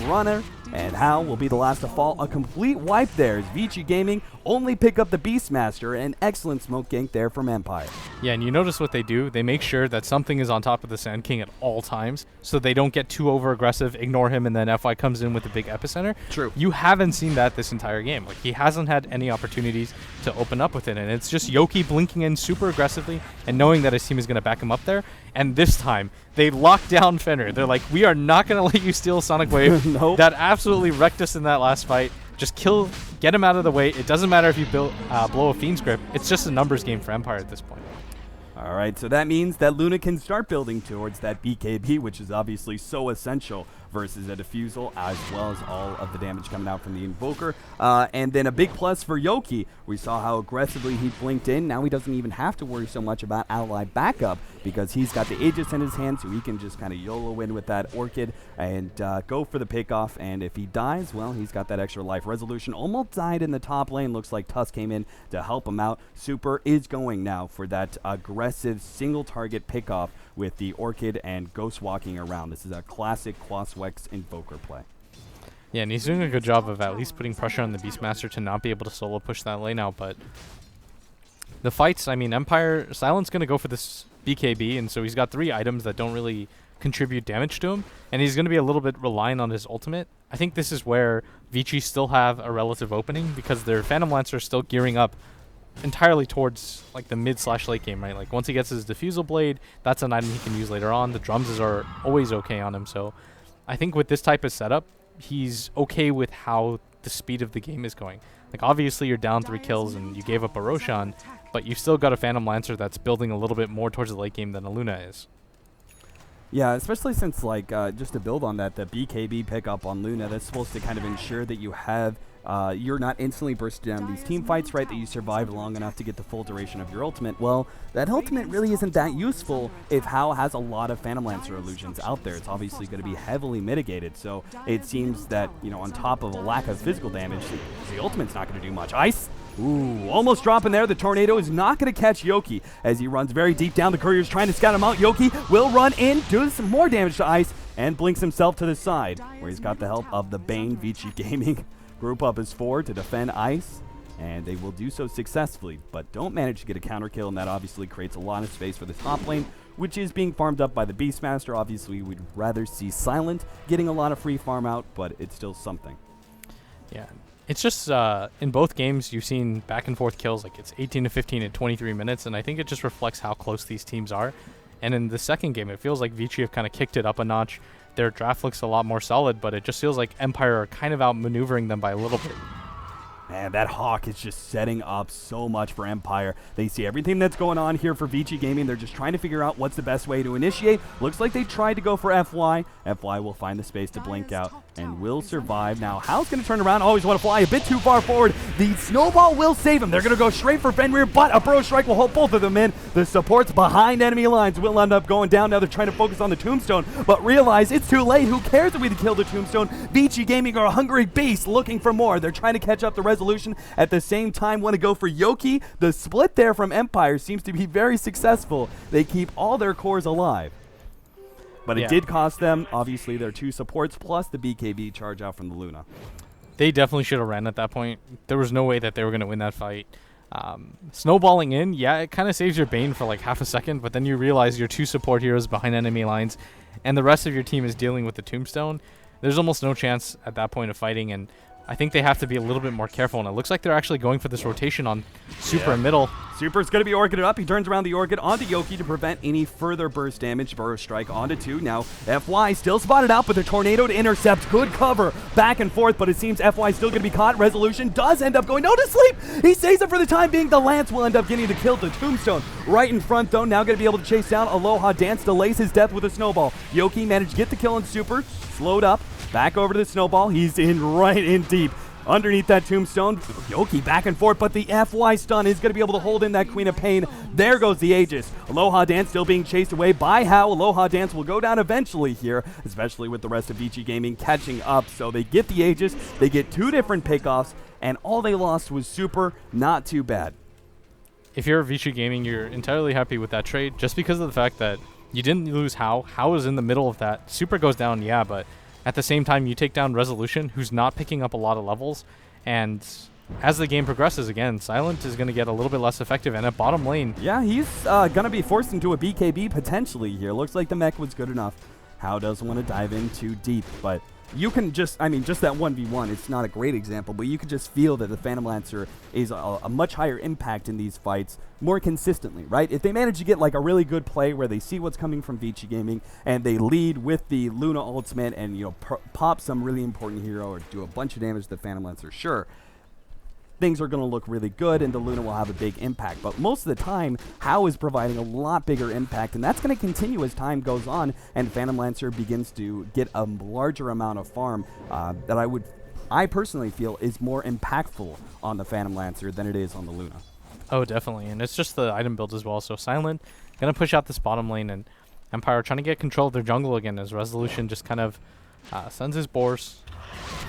B: runner. And Hao will be the last to fall. A complete wipe there as VG Gaming only pick up the Beastmaster. An excellent smoke gank there from Empire.
C: Yeah, and you notice what they do. They make sure that something is on top of the Sand King at all times so they don't get too over-aggressive, ignore him, and then FY comes in with a big epicenter.
B: True.
C: You haven't seen that this entire game. Like, he hasn't had any opportunities to open up with it, and it's just Yoki blinking in super aggressively and knowing that his team is going to back him up there. And this time, they lock down Fenrir. They're like, we are not going to let you steal Sonic Wave.
B: Nope.
C: That absolutely wrecked us in that last fight. Just get him out of the way. It doesn't matter if you blow a Fiend's Grip. It's just a numbers game for Empire at this point.
B: All right, so that means that Luna can start building towards that BKB, which is obviously so essential versus a Diffusal, as well as all of the damage coming out from the Invoker. And then a big plus for Yoki. We saw how aggressively he blinked in. Now he doesn't even have to worry so much about ally backup because he's got the Aegis in his hand, so he can just kind of YOLO in with that Orchid and go for the pickoff. And if he dies, well, he's got that extra life. Resolution almost died in the top lane. Looks like Tusk came in to help him out. Super is going now for that aggressive single target pickoff with the Orchid and Ghost walking around. This is a classic Quaswex Invoker play.
C: Yeah, and he's doing a good job of at least putting pressure on the Beastmaster to not be able to solo push that lane out, but the fights, I mean, Empire, Silent's going to go for this BKB, and so he's got 3 items that don't really contribute damage to him, and he's going to be a little bit reliant on his ultimate. I think this is where Vici still have a relative opening because their Phantom Lancer is still gearing up entirely towards like the mid/late game, right? Like once he gets his Diffusal Blade, that's an item he can use later on. The drums are always okay on him, so I think with this type of setup, he's okay with how the speed of the game is going. Like obviously you're down 3 kills and you gave up a Roshan, but you've still got a Phantom Lancer that's building a little bit more towards the late game than a Luna is.
B: Yeah, especially since like just to build on that, the BKB pickup on Luna, that's supposed to kind of ensure that you have you're not instantly bursting down these team fights, right? That you survive long enough to get the full duration of your ultimate. Well, that ultimate really isn't that useful if Hao has a lot of Phantom Lancer illusions out there. It's obviously going to be heavily mitigated. So it seems that, you know, on top of a lack of physical damage, the ultimate's not going to do much. Ice. Ooh, almost dropping there. The Tornado is not going to catch Yoki as he runs very deep down. The Courier's trying to scout him out. Yoki will run in, do some more damage to Ice, and blinks himself to the side, where he's got the help of the Bane. Vici Gaming group up as 4 to defend Ice, and they will do so successfully, but don't manage to get a counter kill, and that obviously creates a lot of space for the top lane, which is being farmed up by the Beastmaster. Obviously, we'd rather see Silent getting a lot of free farm out, but it's still something.
C: Yeah. It's just, in both games, you've seen back and forth kills, like it's 18 to 15 in 23 minutes, and I think it just reflects how close these teams are. And in the second game, it feels like Vici have kind of kicked it up a notch. Their draft looks a lot more solid, but it just feels like Empire are kind of outmaneuvering them by a little bit.
B: Man, that Hawk is just setting up so much for Empire. They see everything that's going on here for Vici Gaming. They're just trying to figure out what's the best way to initiate. Looks like they tried to go for FY. FY will find the space to blink out and will survive. Now, Hal's going to turn around. Always want to fly a bit too far forward. The Snowball will save him. They're going to go straight for Fenrir, but a Burrow Strike will hold both of them in. The supports behind enemy lines will end up going down. Now they're trying to focus on the Tombstone, but realize it's too late. Who cares if we kill the Tombstone? Vici Gaming are a hungry beast looking for more. They're trying to catch up the resolution. At the same time, want to go for Yoki. The split there from Empire seems to be very successful. They keep all their cores alive. But it did cost them, obviously, their 2 supports plus the BKB charge out from the Luna.
C: They definitely should have ran at that point. There was no way that they were going to win that fight. Snowballing in, yeah, it kind of saves your Bane for like half a second, but then you realize your 2 support heroes behind enemy lines, and the rest of your team is dealing with the Tombstone. There's almost no chance at that point of fighting, and I think they have to be a little bit more careful, and it looks like they're actually going for this rotation on Super and middle.
B: Super's going to be Orchided up. He turns around the Orchid onto Yoki to prevent any further burst damage. Burrow Strike onto 2. Now, FY still spotted out, but the Tornado to intercept. Good cover back and forth, but it seems FY still going to be caught. Resolution does end up going no to sleep. He saves it for the time being. The Lance will end up getting to kill the Tombstone. Right in front, though, now going to be able to chase down Aloha Dance, delays his death with a Snowball. Yoki managed to get the kill on Super, slowed up, back over to the Snowball. He's in right in deep. Underneath that Tombstone, Yoki back and forth, but the FY stun is going to be able to hold in that Queen of Pain. There goes the Aegis. Aloha Dance still being chased away by Hao. Aloha Dance will go down eventually here, especially with the rest of Vici Gaming catching up. So they get the Aegis, they get 2 different pickoffs, and all they lost was Super. Not too bad.
C: If you're Vici Gaming, you're entirely happy with that trade, just because of the fact that you didn't lose Hao. Hao is in the middle of that. Super goes down, yeah, but at the same time, you take down Resolution, who's not picking up a lot of levels, and as the game progresses, again, Silent is going to get a little bit less effective, and at bottom lane...
B: Yeah, he's going to be forced into a BKB potentially here. Looks like the mech was good enough. Hao doesn't want to dive in too deep, but you can just, I mean, just that 1v1, it's not a great example, but you can just feel that the Phantom Lancer is a much higher impact in these fights more consistently, right? If they manage to get like a really good play where they see what's coming from Vici Gaming and they lead with the Luna ultimate and, you know, pop some really important hero or do a bunch of damage to the Phantom Lancer, sure. things are going to look really good and the Luna will have a big impact. But most of the time, Hao is providing a lot bigger impact, and that's going to continue as time goes on and Phantom Lancer begins to get a larger amount of farm that I personally feel is more impactful on the Phantom Lancer than it is on the Luna.
C: Oh, definitely. And it's just the item build as well. So Silent going to push out this bottom lane, and Empire trying to get control of their jungle again as Resolution just kind of sends his boars,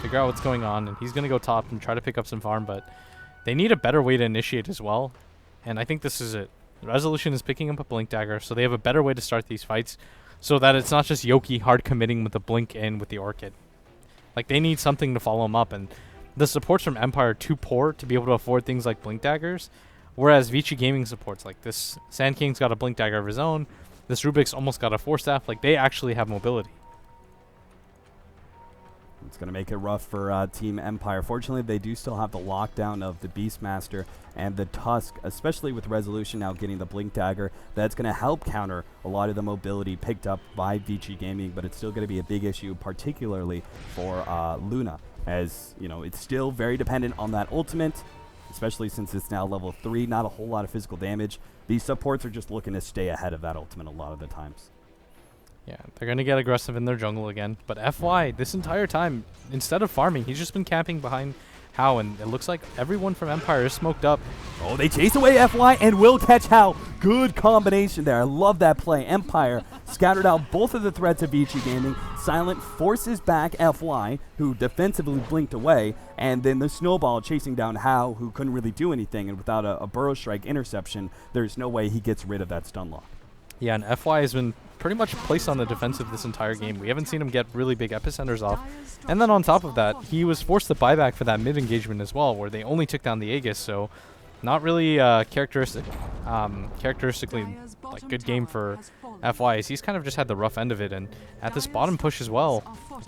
C: figure out what's going on, and he's going to go top and try to pick up some farm, but they need a better way to initiate as well. And I think this is it. Resolution is picking up a Blink Dagger, so they have a better way to start these fights so that it's not just Yoki hard committing with the Blink in with the Orchid. Like, they need something to follow him up, and the supports from Empire are too poor to be able to afford things like Blink Daggers, whereas Vici Gaming supports, like this Sand King's got a Blink Dagger of his own, this Rubik's almost got a Force Staff, like they actually have mobility.
B: It's going to make it rough for Team Empire. Fortunately, they do still have the lockdown of the Beastmaster and the Tusk, especially with Resolution now getting the Blink Dagger. That's going to help counter a lot of the mobility picked up by Vici Gaming, but it's still going to be a big issue, particularly for Luna, as you know, it's still very dependent on that ultimate, especially since it's now level 3, not a whole lot of physical damage. These supports are just looking to stay ahead of that ultimate a lot of the times.
C: Yeah, they're going to get aggressive in their jungle again. But FY, this entire time, instead of farming, he's just been camping behind Hao, and it looks like everyone from Empire is smoked up.
B: Oh, they chase away FY and will catch Hao. Good combination there. I love that play. Empire scattered out both of the threats of Vici Gaming. Silent forces back FY, who defensively blinked away, and then the snowball chasing down Hao, who couldn't really do anything, and without a Burrow Strike interception, there's no way he gets rid of that stun lock.
C: Yeah, and FY has been pretty much placed on the defensive this entire game. We haven't seen him get really big epicenters off. And then on top of that, he was forced to buy back for that mid engagement as well, where they only took down the Aegis, so not really characteristically like good game for FY, as he's kind of just had the rough end of it. And at this bottom push as well,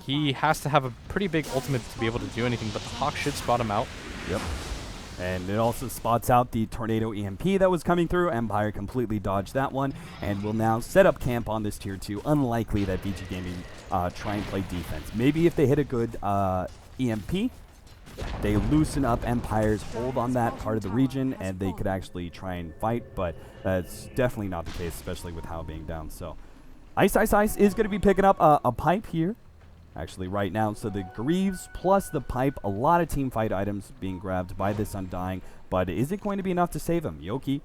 C: he has to have a pretty big ultimate to be able to do anything, but the Hawk should spot him out.
B: Yep. And it also spots out the Tornado EMP that was coming through. Empire completely dodged that one and will now set up camp on this tier 2. Unlikely that Vici Gaming try and play defense. Maybe if they hit a good EMP, they loosen up Empire's hold on that part of the region and they could actually try and fight, but that's definitely not the case, especially with Hao being down. So Ice is going to be picking up a pipe here. Actually right now, so the Greaves plus the pipe, a lot of team fight items being grabbed by this Undying, but is it going to be enough to save him? Yoki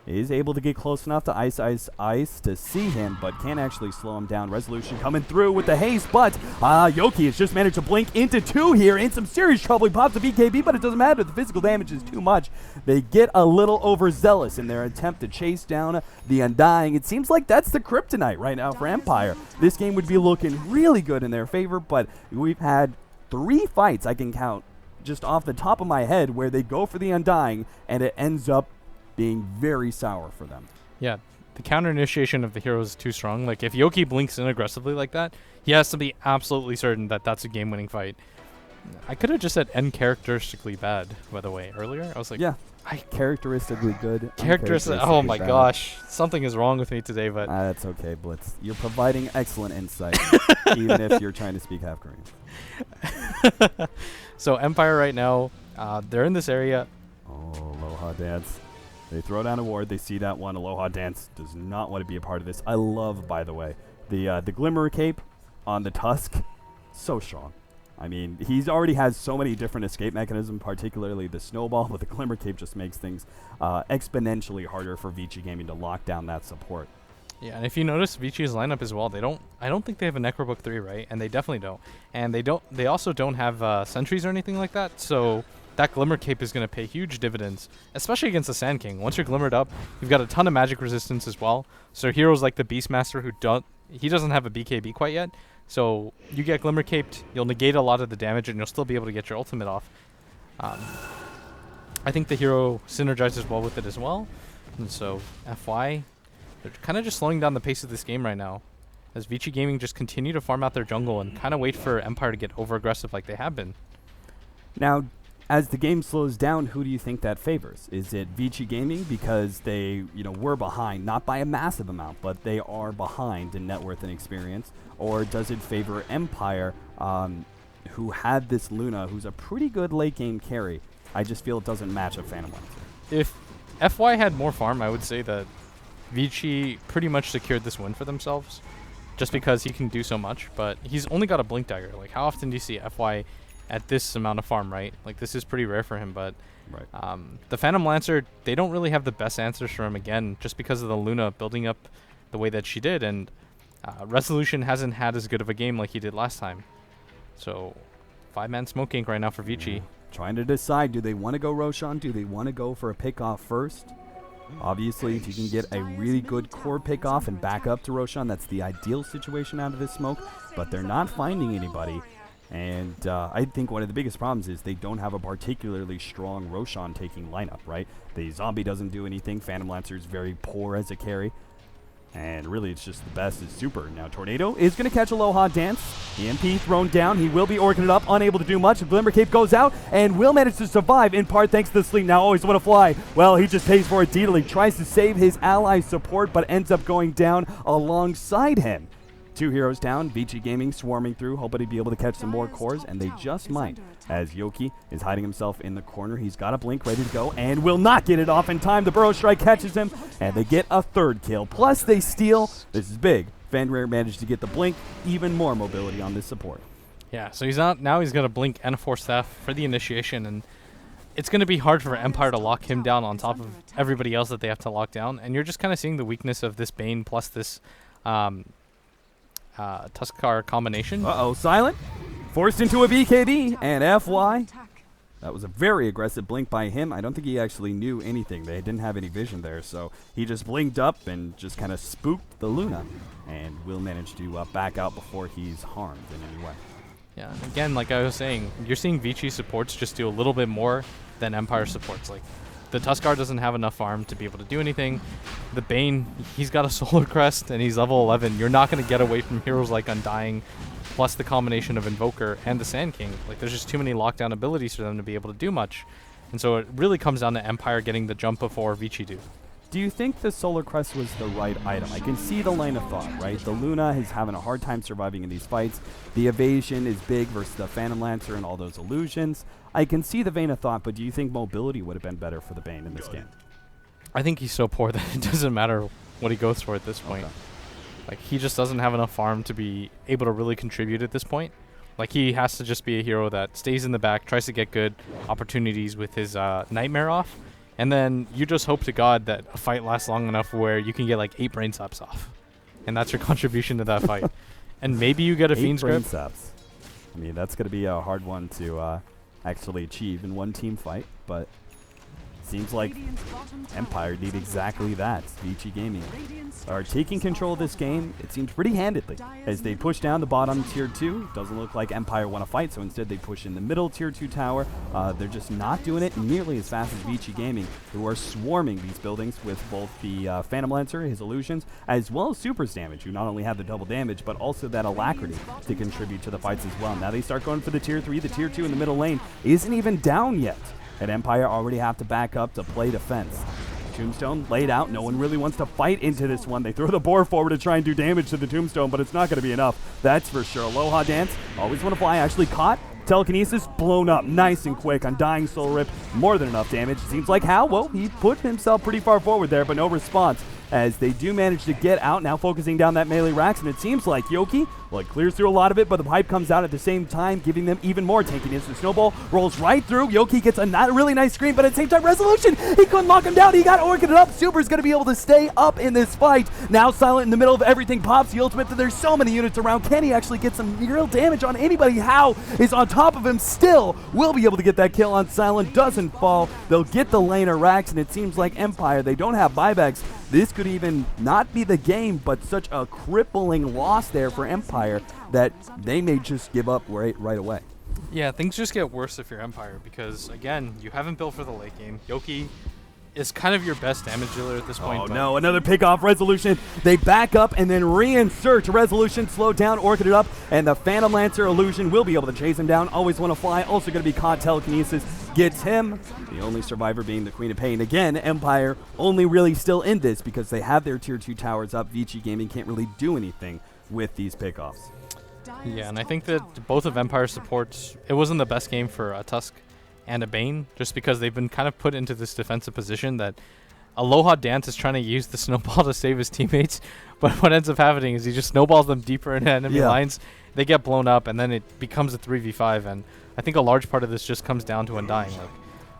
B: is able to get close enough to Ice to see him, but can't actually slow him down. Resolution coming through with the haste, but Yoki has just managed to blink into 2 here, in some serious trouble. He pops a BKB, but it doesn't matter. The physical damage is too much. They get a little overzealous in their attempt to chase down the Undying. It seems like that's the kryptonite right now for Empire. This game would be looking really good in their favor, but we've had 3 fights I can count just off the top of my head where they go for the Undying, and it ends up being very sour for them.
C: Yeah, the counter initiation of the hero is too strong. Like, if Yoki blinks in aggressively like that, he has to be absolutely certain that that's a game-winning fight. I could have just said uncharacteristically bad, by the way, earlier. I was like,
B: yeah, characteristically good.
C: Oh my gosh, something is wrong with me today, but
B: that's okay, Blitz. You're providing excellent insight, even if you're trying to speak half Korean.
C: So Empire right now, they're in this area.
B: Oh, Aloha Dance. They throw down a ward. They see that one. Aloha Dance does not want to be a part of this. I love, by the way, the Glimmer Cape on the Tusk. So strong. I mean, he's already has so many different escape mechanisms, particularly the Snowball, but the Glimmer Cape just makes things exponentially harder for Vici Gaming to lock down that support.
C: Yeah, and if you notice Vici's lineup as well, I don't think they have a Necrobook 3, right? And they definitely don't. And they also don't have sentries or anything like that, so that Glimmer Cape is going to pay huge dividends, especially against the Sand King. Once you're glimmered up, you've got a ton of magic resistance as well. So heroes like the Beastmaster he doesn't have a BKB quite yet. So you get Glimmer Caped, you'll negate a lot of the damage, and you'll still be able to get your ultimate off. I think the hero synergizes well with it as well. And so FY, they're kind of just slowing down the pace of this game right now, as Vici Gaming just continue to farm out their jungle and kind of wait for Empire to get over-aggressive like they have been.
B: Now, as the game slows down, who do you think that favors? Is it Vici Gaming because they, were behind, not by a massive amount, but they are behind in net worth and experience? Or does it favor Empire, who had this Luna, who's a pretty good late game carry? I just feel it doesn't match a Phantom Lancer.
C: If FY had more farm, I would say that Vici pretty much secured this win for themselves, just because he can do so much. But he's only got a Blink Dagger. Like, how often do you see FY at this amount of farm, right? Like, this is pretty rare for him. But the Phantom Lancer, they don't really have the best answers for him, again, just because of the Luna building up the way that she did. And Resolution hasn't had as good of a game like he did last time. So 5-man smoke gank right now for Vici.
B: Trying to decide, do they want to go Roshan? Do they want to go for a pick-off first? Obviously, if you can get a really good core pick-off and back up to Roshan, that's the ideal situation out of this smoke. But they're not finding anybody. And I think one of the biggest problems is they don't have a particularly strong Roshan taking lineup, right? The Zombie doesn't do anything. Phantom Lancer is very poor as a carry. And really, it's just the best is Super. Now, Tornado is going to catch Aloha Dance. EMP thrown down. He will be orking it up, unable to do much. Glimmer Cape goes out and will manage to survive, in part thanks to the sleep. Now, always want to fly. Well, he just pays for it deedily. Tries to save his ally's support, but ends up going down alongside him. 2 heroes down. Vici Gaming swarming through, hoping to be able to catch some more cores, and they just might. As Yoki is hiding himself in the corner. He's got a blink ready to go and will not get it off in time. The Burrow Strike catches him, and they get a 3rd kill. Plus, they steal. This is big. Fenrir managed to get the blink. Even more mobility on this support.
C: Yeah, so he's got a blink and a Force Staff for the initiation, and it's going to be hard for Empire to lock him down on top of everybody else that they have to lock down. And you're just kind of seeing the weakness of this Bane plus this Tuskar combination.
B: Uh-oh, Silent forced into a BKB, and FY. That was a very aggressive blink by him. I don't think he actually knew anything. They didn't have any vision there, so he just blinked up and just kind of spooked the Luna, and will manage to back out before he's harmed in any way.
C: Yeah, again, like I was saying, you're seeing Vici supports just do a little bit more than Empire supports. Like, the Tuskar doesn't have enough farm to be able to do anything. The Bane, he's got a Solar Crest, and he's level 11. You're not going to get away from heroes like Undying, plus the combination of Invoker and the Sand King. Like, there's just too many lockdown abilities for them to be able to do much. And so it really comes down to Empire getting the jump before Vici do.
B: Do you think the Solar Crest was the right item? I can see the line of thought, right? The Luna is having a hard time surviving in these fights. The evasion is big versus the Phantom Lancer and all those illusions. I can see the vein of thought, but do you think mobility would have been better for the Bane in this game?
C: I think he's so poor that it doesn't matter what he goes for at this point.
B: Okay.
C: Like, he just doesn't have enough farm to be able to really contribute at this point. Like, he has to just be a hero that stays in the back, tries to get good opportunities with his Nightmare off, and then you just hope to God that a fight lasts long enough where you can get like 8 brain saps off. And that's your contribution to that fight. And maybe you get a Fiend's Grip.
B: 8 brain saps. I mean, that's going to be a hard one to actually achieve in one team fight, but seems like Empire did exactly that. Vici Gaming are taking control of this game, it seems pretty handedly. As they push down the bottom tier 2, doesn't look like Empire want to fight, so instead they push in the middle tier 2 tower. They're just not doing it nearly as fast as Vici Gaming, who are swarming these buildings with both the Phantom Lancer, his illusions, as well as Super's damage, who not only have the double damage, but also that alacrity to contribute to the fights as well. Now they start going for the tier 3, the tier 2 in the middle lane isn't even down yet. And Empire already have to back up to play defense. Tombstone laid out. No one really wants to fight into this one. They throw the boar forward to try and do damage to the Tombstone, but it's not going to be enough. That's for sure. Aloha Dance, always want to fly. Actually caught. Telekinesis blown up nice and quick. Undying Soul Rip, more than enough damage. Seems like how? Well, he put himself pretty far forward there, but no response. As they do manage to get out, now focusing down that melee racks, and it seems like Yoki, well, it clears through a lot of it, but the pipe comes out at the same time, giving them even more tankiness. The snowball rolls right through. Yoki gets a not really nice screen, but at the same time, Resolution, he couldn't lock him down. He got orchided up. Super's going to be able to stay up in this fight. Now Silent in the middle of everything pops the ultimate. There's so many units around. Can he actually get some real damage on anybody? How is on top of him still? Will be able to get that kill on Silent. Doesn't fall. They'll get the laner racks, and it seems like Empire, they don't have buybacks. This could even not be the game, but such a crippling loss there for Empire that they may just give up right away.
C: Yeah, things just get worse if you're Empire because, again, you haven't built for the late game. Yoki is kind of your best damage dealer at this point.
B: Oh no, another pick off Resolution. They back up and then reinsert Resolution, slow down, orchided up, and the Phantom Lancer illusion will be able to chase him down. Always want to fly, also going to be caught. Telekinesis gets him. The only survivor being the Queen of Pain. Again, Empire only really still in this because they have their tier 2 towers up. Vici Gaming can't really do anything with these pickoffs.
C: Yeah, and I think that both of Empire's supports, it wasn't the best game for Tusk. and a Bane, just because they've been kind of put into this defensive position that Aloha Dance is trying to use the snowball to save his teammates, but what ends up happening is he just snowballs them deeper into enemy lines. They get blown up, and then it becomes a 3v5, and I think a large part of this just comes down to Undying. Like,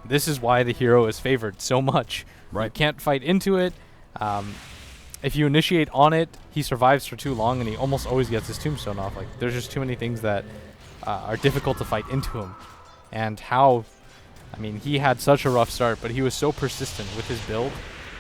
C: this is why the hero is favored so much.
B: Right.
C: You can't fight into it. If you initiate on it, he survives for too long, and he almost always gets his tombstone off. Like, there's just too many things that are difficult to fight into him. And how, I mean, he had such a rough start, but he was so persistent with his build,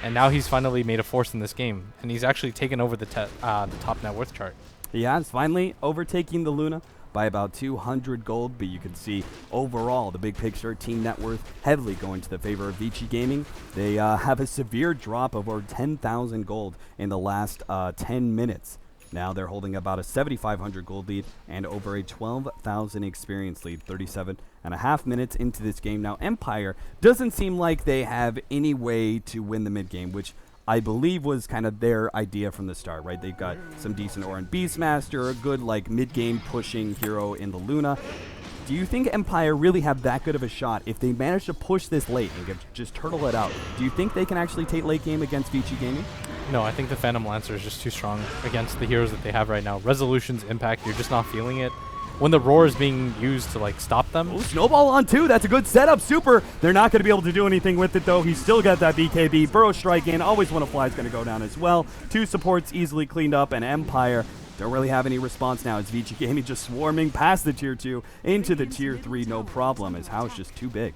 C: and now he's finally made a force in this game, and he's actually taken over the top net worth chart.
B: He has finally overtaking the Luna by about 200 gold, but you can see overall the big picture team net worth heavily going to the favor of Vici Gaming. They have a severe drop of over 10,000 gold in the last 10 minutes. Now they're holding about a 7,500 gold lead and over a 12,000 experience lead, 37.5 minutes into this game. Now Empire doesn't seem like they have any way to win the mid game, which I believe was kind of their idea from the start, right? They've got some decent Orin Beastmaster, a good like mid-game pushing hero in the Luna. Do you think Empire really have that good of a shot if they manage to push this late and just turtle it out? Do you think they can actually take late game against Vici Gaming?
C: No, I think the Phantom Lancer is just too strong against the heroes that they have right now. Resolution's impact, you're just not feeling it. When the roar is being used to like stop them.
B: Oh, snowball on two. That's a good setup. Super. They're not going to be able to do anything with it though. He's still got that BKB. Burrow strike in. Always Wanna Fly is going to go down as well. Two supports easily cleaned up, and Empire don't really have any response now as Vici Gaming just swarming past the tier 2 into the tier 3. No problem, as House just too big.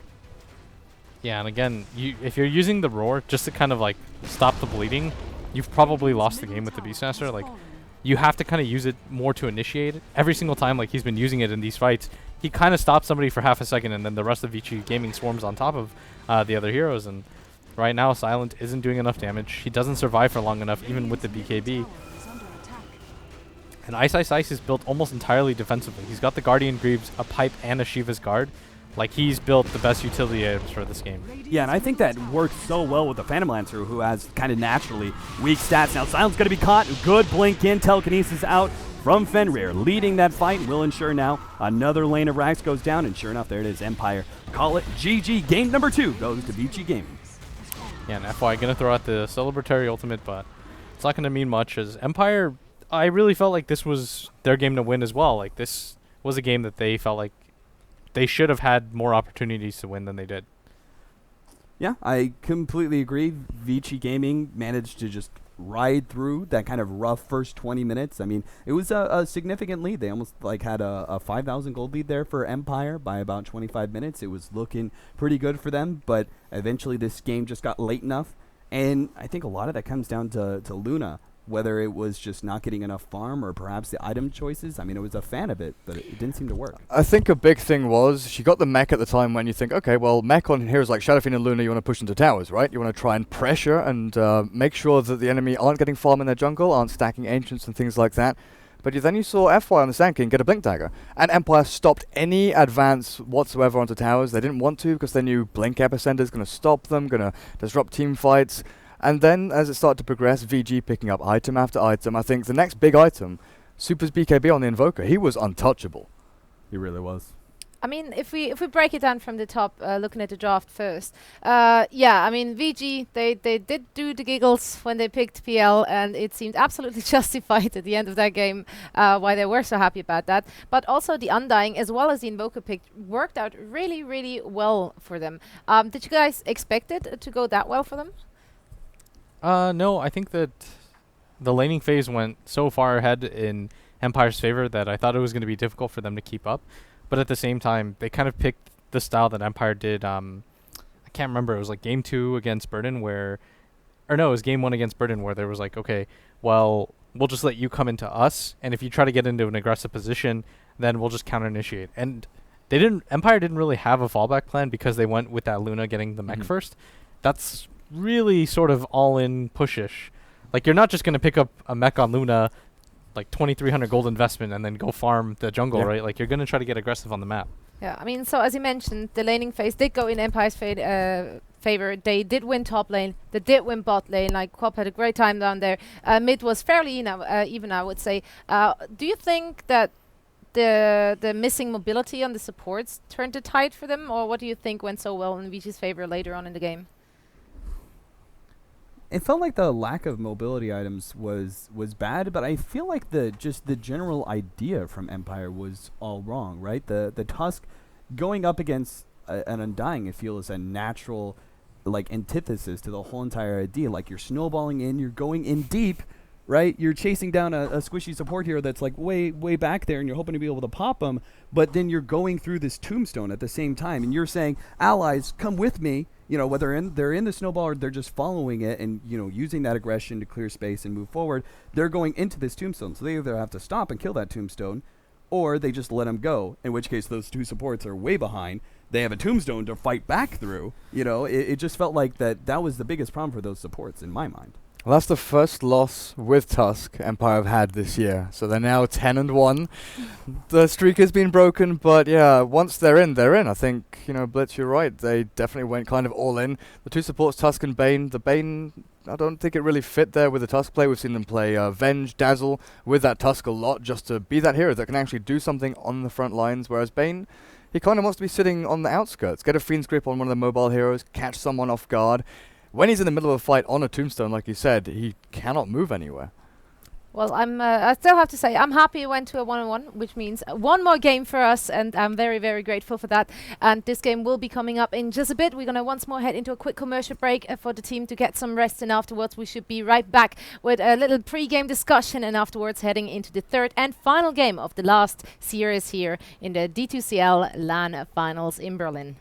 C: Yeah, and again, if you're using the roar just to kind of like stop the bleeding, you've probably lost the game with the Beastmaster. Like, you have to kind of use it more to initiate it. Every single time, like, he's been using it in these fights, he kind of stops somebody for half a second, and then the rest of Vici Gaming swarms on top of the other heroes. And right now, Silent isn't doing enough damage. He doesn't survive for long enough, even with the BKB. And Ice is built almost entirely defensively. He's got the Guardian Greaves, a Pipe, and a Shiva's Guard. Like, he's built the best utility items for this game.
B: Yeah, and I think that works so well with the Phantom Lancer, who has kind of naturally weak stats. Now, Silent's going to be caught. Good blink in. Telekinesis out from Fenrir. Leading that fight will ensure now another lane of racks goes down. And sure enough, there it is. Empire call it GG. Game number 2 goes to Vici Gaming.
C: Yeah, and FY going to throw out the celebratory ultimate, but it's not going to mean much, as Empire, I really felt like this was their game to win as well. Like, this was a game that they felt like they should have had more opportunities to win than they did.
B: Yeah, I completely agree. Vici Gaming managed to just ride through that kind of rough first 20 minutes. I mean, it was a significant lead. They almost like had a 5,000 gold lead there for Empire by about 25 minutes. It was looking pretty good for them, but eventually this game just got late enough. And I think a lot of that comes down to Luna, whether it was just not getting enough farm or perhaps the item choices. I mean, I was a fan of it, but it didn't seem to work.
D: I think a big thing was she got the mech at the time when you think, okay, well, mech on heroes like Shadowfiend and Luna, you want to push into towers, right? You want to try and pressure and make sure that the enemy aren't getting farm in their jungle, aren't stacking ancients and things like that. But then you saw FY on the Sand King get a Blink Dagger, and Empire stopped any advance whatsoever onto towers. They didn't want to because they knew Blink Epicenter is going to stop them, going to disrupt team fights. And then, as it started to progress, VG picking up item after item. I think the next big item, Super's BKB on the Invoker, he was untouchable.
B: He really was.
A: I mean, if we break it down from the top, looking at the draft first, yeah, I mean, VG, they did do the giggles when they picked PL, and it seemed absolutely justified at the end of that game why they were so happy about that. But also the Undying, as well as the Invoker pick, worked out really, really well for them. Did you guys expect it to go that well for them?
C: No, I think that the laning phase went so far ahead in Empire's favor that I thought it was going to be difficult for them to keep up. But at the same time, they kind of picked the style that Empire did. I can't remember. It was like game 2 against Burden where... Or no, it was game 1 against Burden where there was like, okay, well, we'll just let you come into us. And if you try to get into an aggressive position, then we'll just counter-initiate. And Empire didn't really have a fallback plan because they went with that Luna getting the mech first. That's really sort of all-in pushish. Like, you're not just going to pick up a mech on Luna, like 2,300 gold investment, and then go farm the jungle, right? Like, you're going to try to get aggressive on the map.
A: Yeah, I mean, so as you mentioned, the laning phase did go in Empire's favor. They did win top lane. They did win bot lane. Like, Quap had a great time down there. Mid was fairly even, I would say. Do you think that the missing mobility on the supports turned the tide for them, or what do you think went so well in VG's favor later on in the game?
B: It felt like the lack of mobility items was bad, but I feel like the general idea from Empire was all wrong, right? The Tusk going up against an Undying, I feel, is a natural like antithesis to the whole entire idea. Like, you're snowballing in, you're going in deep, right? You're chasing down a squishy support hero that's like way back there, and you're hoping to be able to pop them, but then you're going through this tombstone at the same time, and you're saying, allies, come with me, you know, whether they're in the snowball or they're just following it and, you know, using that aggression to clear space and move forward. They're going into this tombstone, so they either have to stop and kill that tombstone, or they just let them go, in which case those two supports are way behind. They have a tombstone to fight back through. You know, it just felt like that was the biggest problem for those supports in my mind.
D: Well, that's the first loss with Tusk Empire have had this year. So they're now 10-1. The streak has been broken, but yeah, once they're in, they're in. I think, you know, Blitz, you're right. They definitely went kind of all in. The two supports, Tusk and Bane. The Bane, I don't think it really fit there with the Tusk play. We've seen them play Venge, Dazzle with that Tusk a lot, just to be that hero that can actually do something on the front lines, whereas Bane, he kind of wants to be sitting on the outskirts, get a Fiend's Grip on one of the mobile heroes, catch someone off guard. When he's in the middle of a fight on a tombstone, like you said, he cannot move anywhere.
A: Well, I still have to say, I'm happy it went to a 1-on-1, which means one more game for us, and I'm very, very grateful for that. And this game will be coming up in just a bit. We're going to once more head into a quick commercial break for the team to get some rest, and afterwards we should be right back with a little pre-game discussion, and afterwards heading into the third and final game of the last series here in the D2CL LAN finals in Berlin.